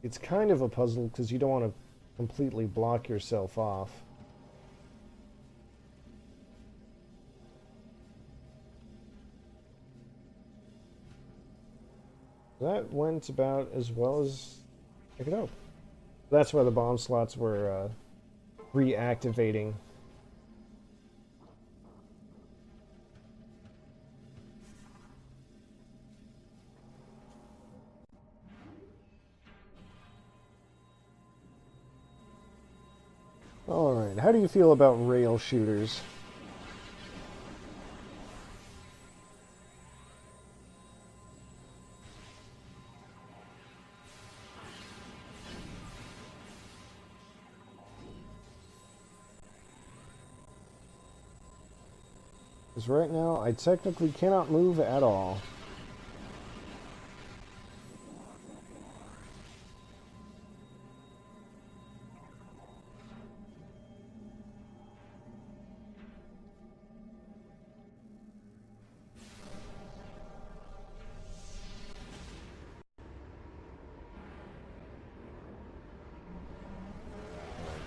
It's kind of a puzzle because you don't want to completely block yourself off. That went about as well as I could hope. That's why the bomb slots were reactivating. Alright, how do you feel about rail shooters? Because right now, I technically cannot move at all.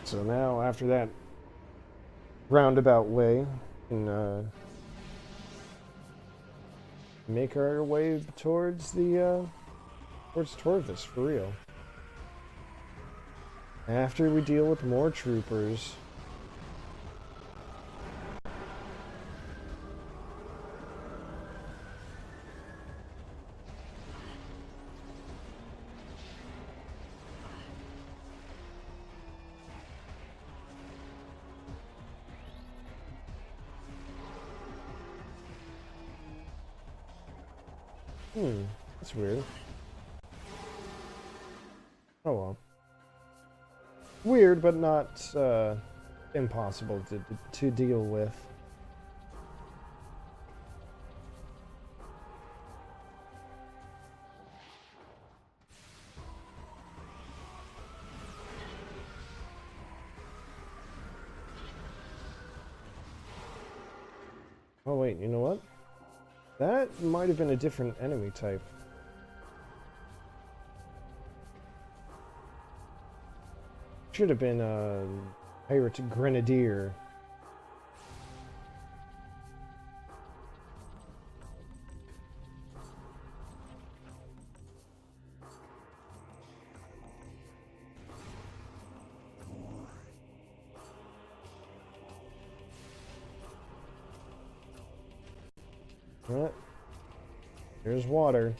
So now, after that roundabout way, we can make our way towards the towards this for real. After we deal with more troopers. That's weird. Oh well. Weird, but not impossible to deal with. Oh wait, you know what? That might have been a different enemy type. Should have been a pirate grenadier. What? There's water.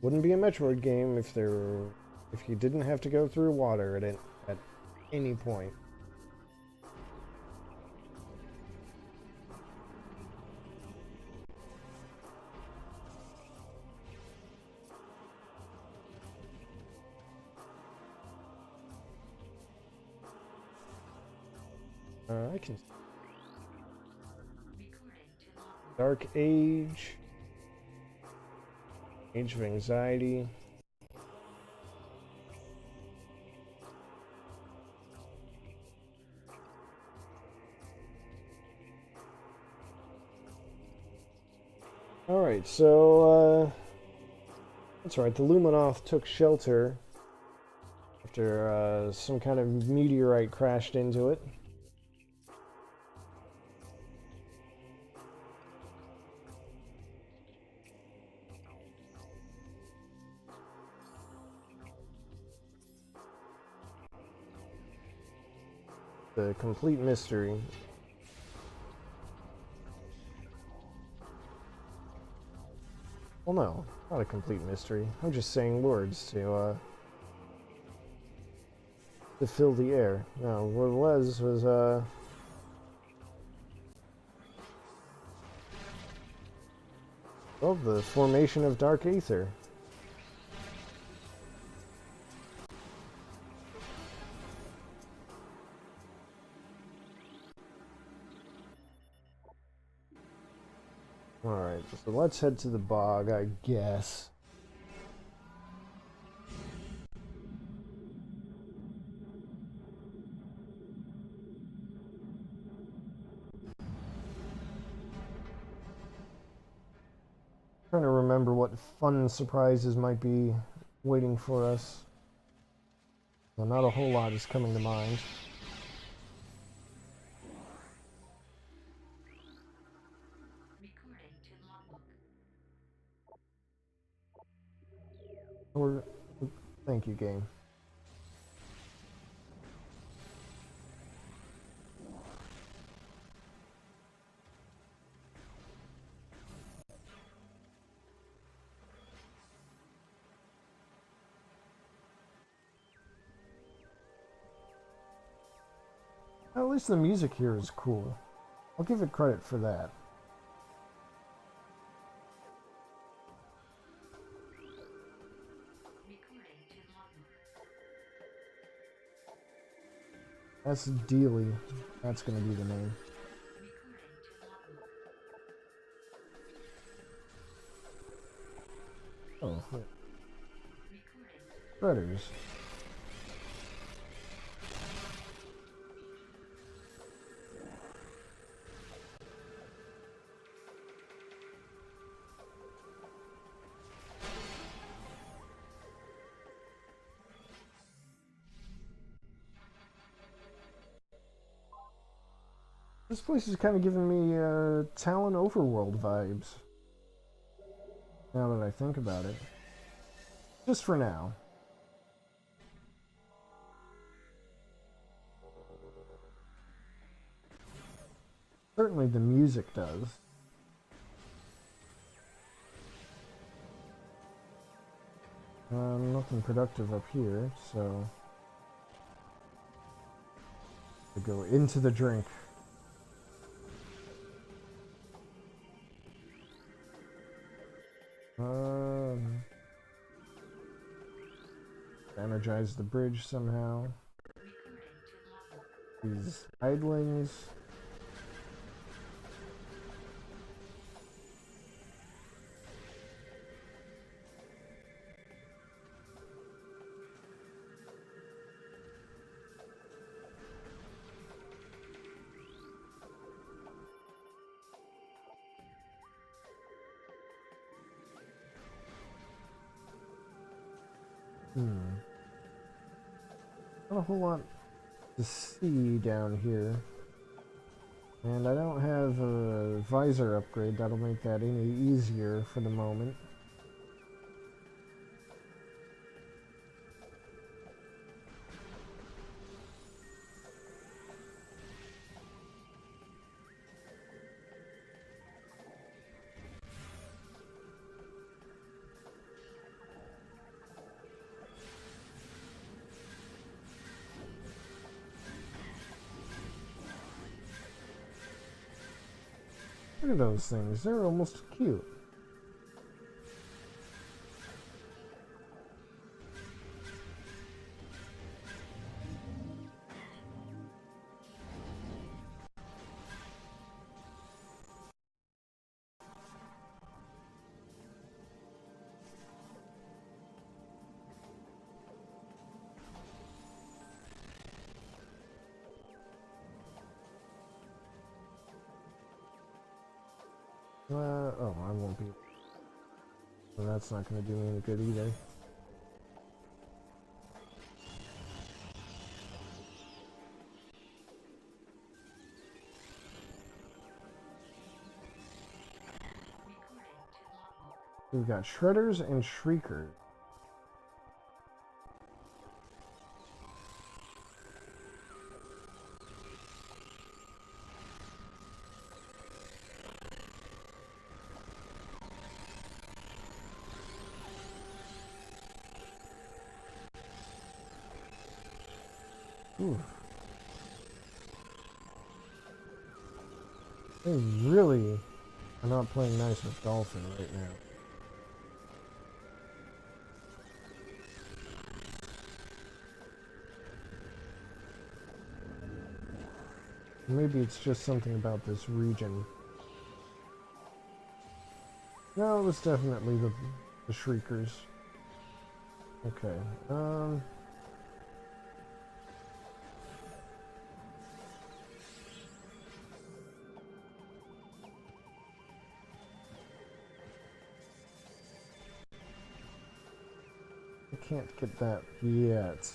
Wouldn't be a Metroid game if if you didn't have to go through water at any point. I can. Dark Age. Age of Anxiety. Alright, so, that's right, the Luminoth took shelter after some kind of meteorite crashed into it. The complete mystery. Well, no, not a complete mystery. I'm just saying words to fill the air. No, what it was well, the formation of dark Aether. Alright, so let's head to the bog, I guess. Trying to remember what fun surprises might be waiting for us. Well, not a whole lot is coming to mind. Or, thank you, game. At least the music here is cool. I'll give it credit for that. That's Dealey. That's gonna be the name. Oh, wait. Spreaders. This place is kind of giving me Talon Overworld vibes. Now that I think about it. Just for now. Certainly the music does. Nothing productive up here, so... I go into the drink. Energize the bridge somehow. These idlings. Not a whole lot to see down here. And I don't have a visor upgrade that'll make that any easier for the moment. Look at those things. They're almost cute. Oh, I won't be. Well, that's not going to do me any good either. We've got shredders and shriekers. Ooh. They really are not playing nice with Dolphin right now. Maybe it's just something about this region. No, it was definitely the Shriekers. Okay, I can't get that yet.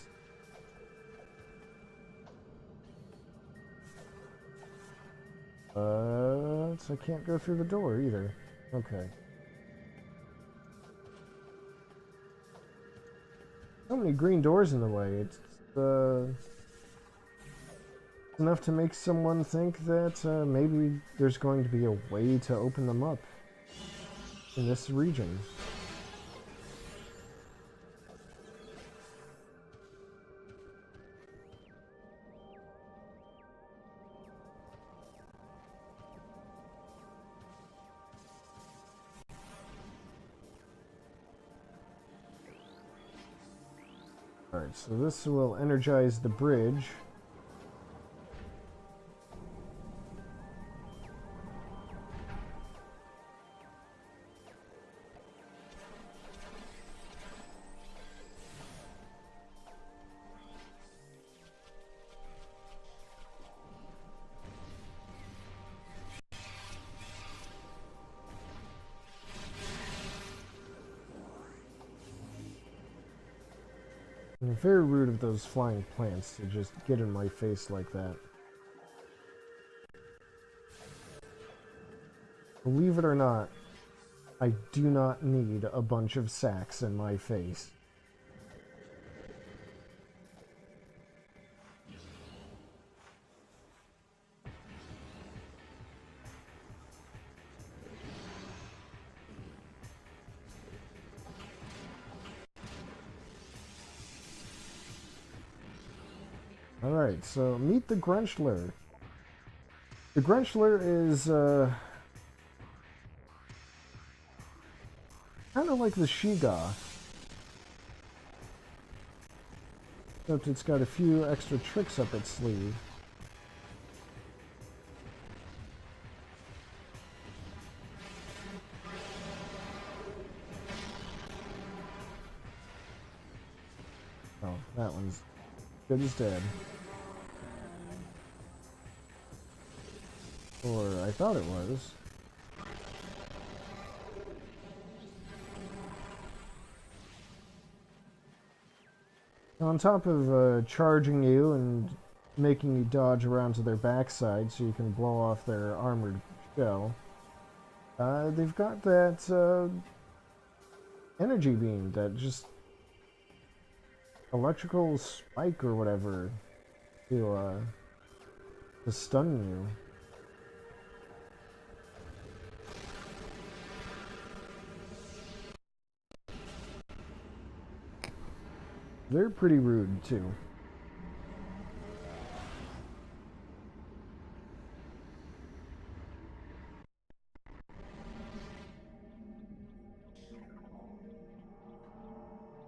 So I can't go through the door either. Okay. So many green doors in the way. It's enough to make someone think that maybe there's going to be a way to open them up in this region. Alright, so this will energize the bridge. And very rude of those flying plants to just get in my face like that. Believe it or not, I do not need a bunch of sacks in my face. Alright, so meet the Grunchler. The Grunchler is, kind of like the Shiga. Except it's got a few extra tricks up its sleeve. Oh, that one's good as dead. Or I thought it was. On top of charging you and making you dodge around to their backside so you can blow off their armored shell, they've got that energy beam, that just electrical spike or whatever to stun you. They're pretty rude too.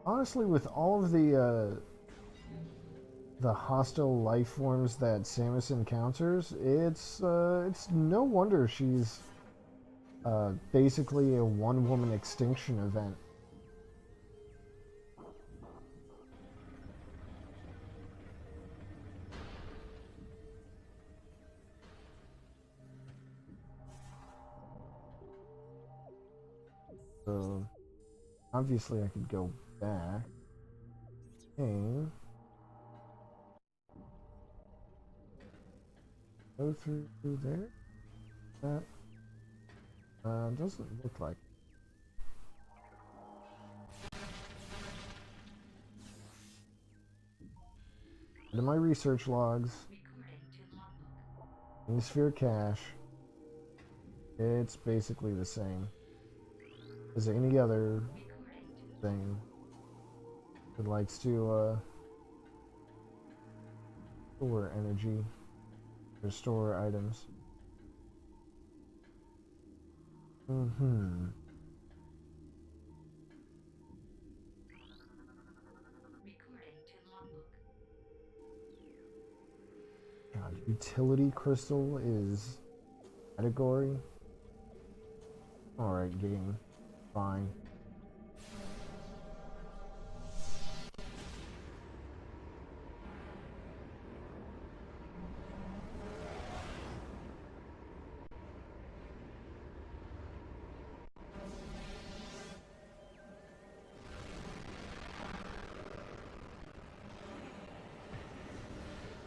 Honestly, with all of the hostile life forms that Samus encounters, it's no wonder she's basically a one-woman extinction event. So obviously I could go back and go through there. That doesn't look like. To my research logs, Sphere cache, it's basically the same as any other thing that likes to store energy or store items. God, utility crystal is category. Alright, game. Fine.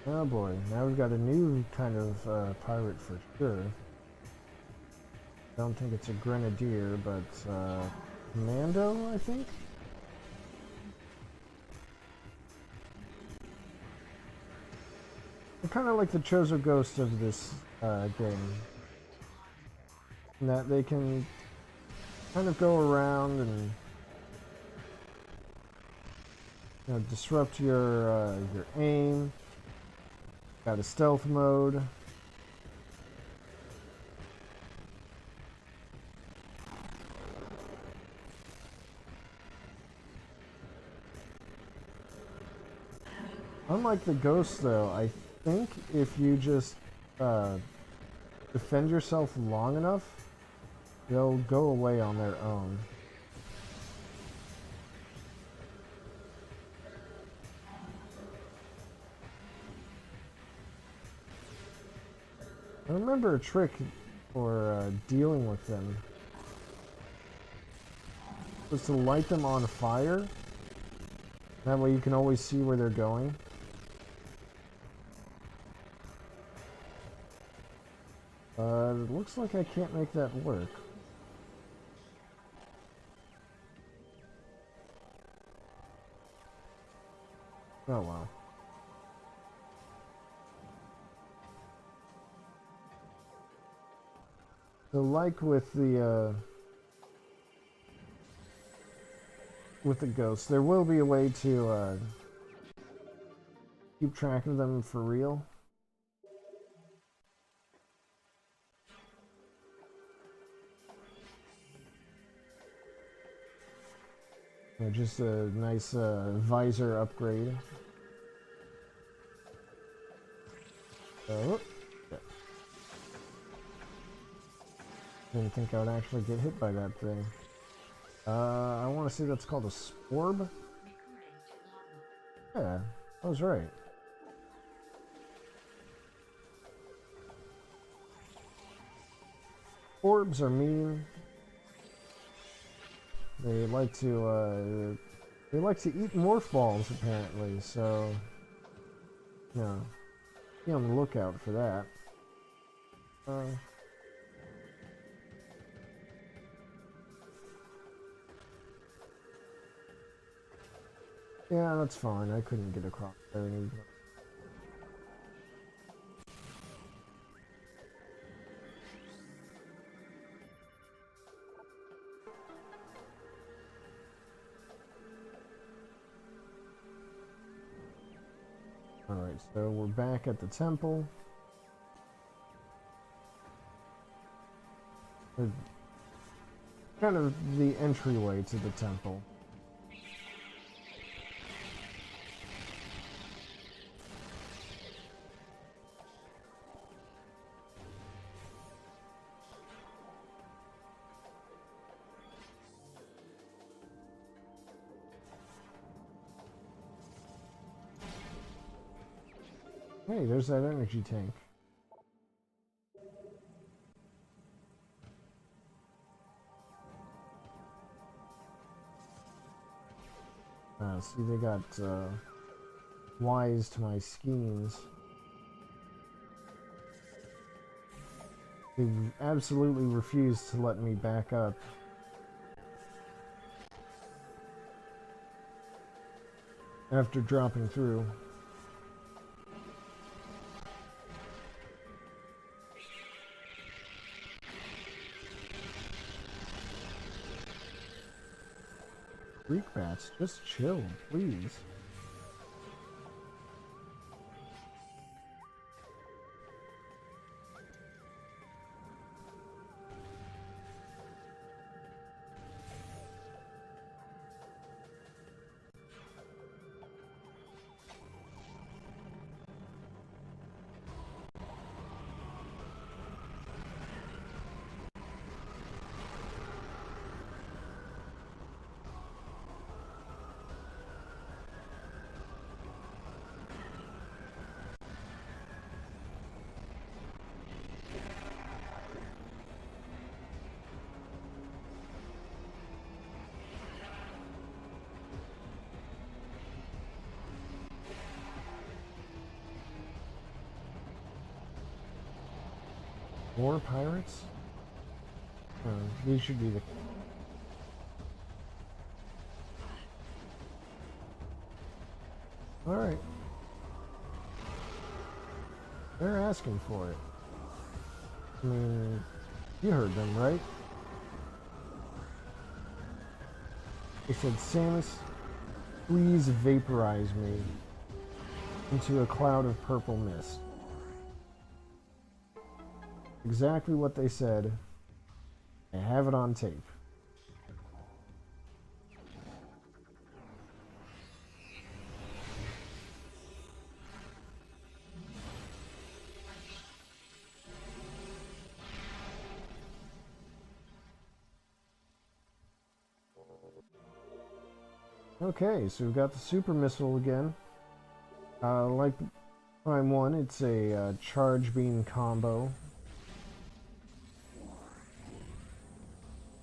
Oh boy, now we've got a new kind of pirate for sure. I don't think it's a grenadier, but commando, I think? They're kind of like the Chozo Ghost of this game. In that they can kind of go around and disrupt your aim. Got a stealth mode. Unlike the ghosts, though, I think if you just defend yourself long enough, they'll go away on their own. I remember a trick for dealing with them was to light them on fire. That way you can always see where they're going. It looks like I can't make that work. Oh well. So like with the ghosts, there will be a way to keep track of them for real. Just a nice visor upgrade. Oh, yeah. Didn't think I would actually get hit by that thing. I want to say that's called a sporb. Yeah, I was right. Orbs are mean. They like to eat morph balls apparently, so you know, be on the lookout for that. Yeah, that's fine. I couldn't get across there anymore. Alright, so we're back at the temple. Kind of the entryway to the temple. Hey, there's that energy tank. See, they got wise to my schemes. They absolutely refused to let me back up. After dropping through. Freak bats, just chill, please. More pirates? These should be the... Alright. They're asking for it. I mean, you heard them, right? They said, Samus, please vaporize me into a cloud of purple mist. Exactly what they said. I have it on tape. Okay, so we've got the super missile again. Like Prime 1, it's a charge beam combo.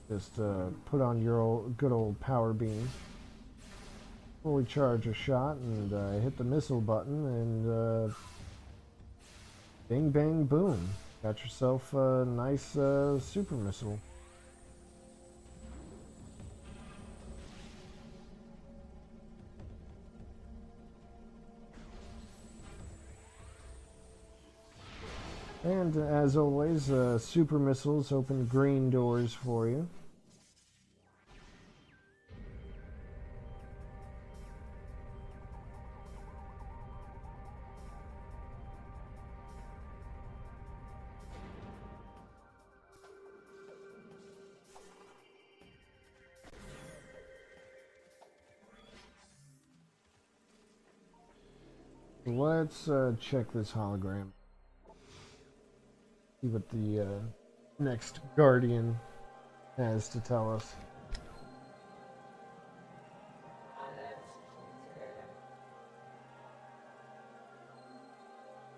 Just put on your good old power beam. Fully charge a shot and hit the missile button and bing bang boom. Got yourself a nice super missile. And as always, super missiles open green doors for you. Let's check this hologram. See what the next Guardian has to tell us.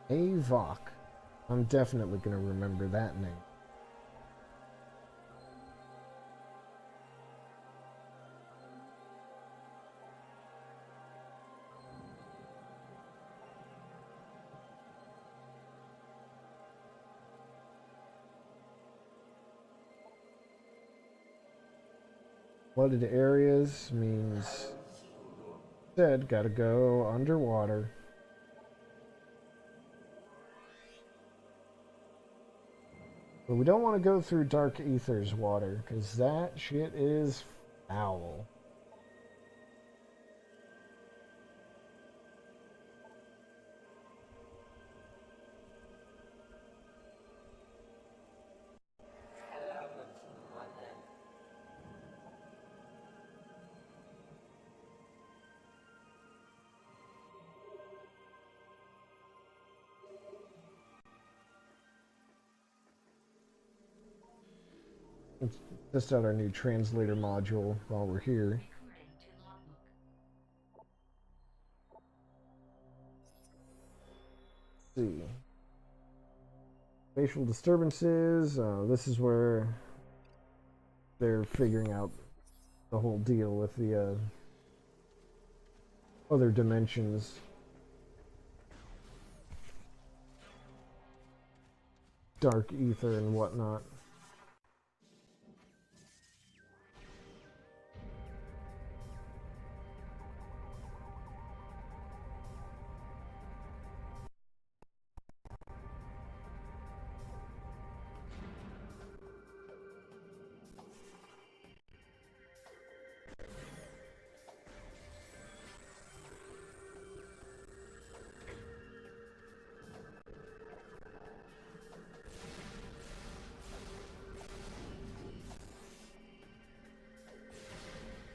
Avok. I'm definitely going to remember that name. Flooded areas means said gotta go underwater. But we don't want to go through Dark Aether's water, because that shit is foul. Let's test out our new translator module while we're here. Spatial disturbances. This is where they're figuring out the whole deal with the other dimensions. Dark ether and whatnot.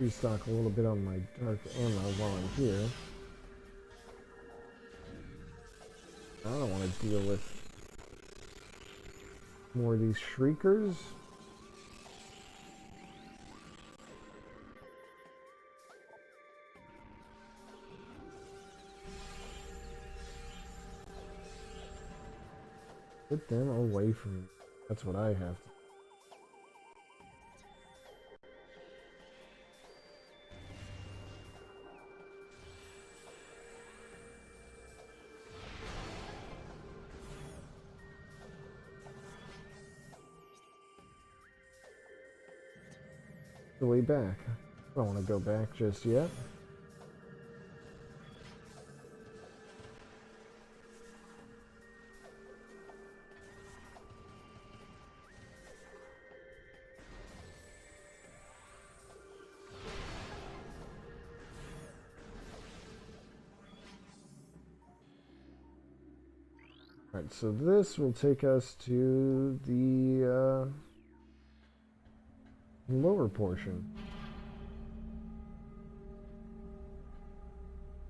Restock a little bit on my dark ammo while I'm here. I don't want to deal with more of these shriekers. Get them away from me. That's what I have to. The way back. I don't want to go back just yet. Alright, so this will take us to the lower portion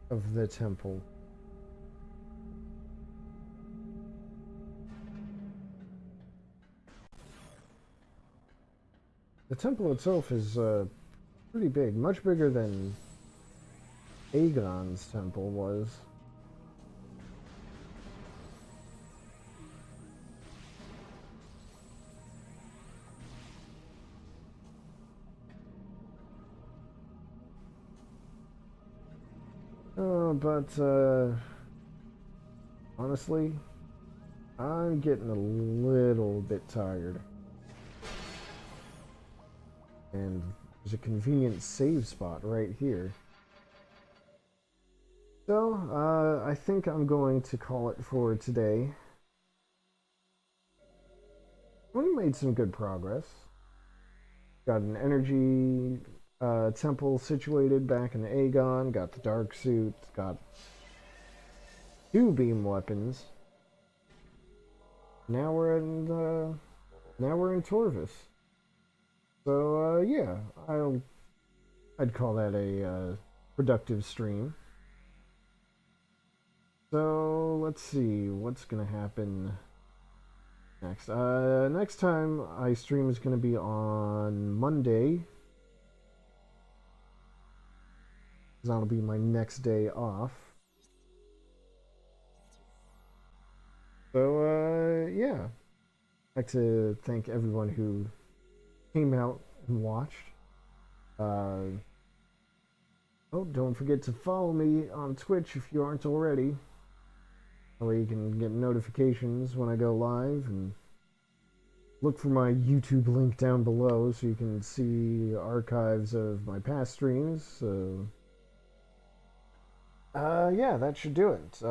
of the temple. The temple itself is pretty big, much bigger than Agon's temple was. But honestly, I'm getting a little bit tired. And there's a convenient save spot right here. So, I think I'm going to call it for today. We made some good progress. Got an energy temple situated back in Agon, got the dark suit, got 2 beam weapons. Now we're in Torvis. So yeah, I'd call that a productive stream. So let's see what's gonna happen next. Next time I stream is gonna be on Monday. That'll be my next day off. So, yeah. I'd like to thank everyone who came out and watched. Oh, don't forget to follow me on Twitch if you aren't already. That way you can get notifications when I go live, and look for my YouTube link down below so you can see archives of my past streams. So yeah, that should do it.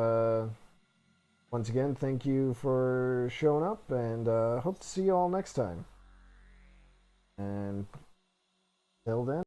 Once again, thank you for showing up, and hope to see you all next time. And till then.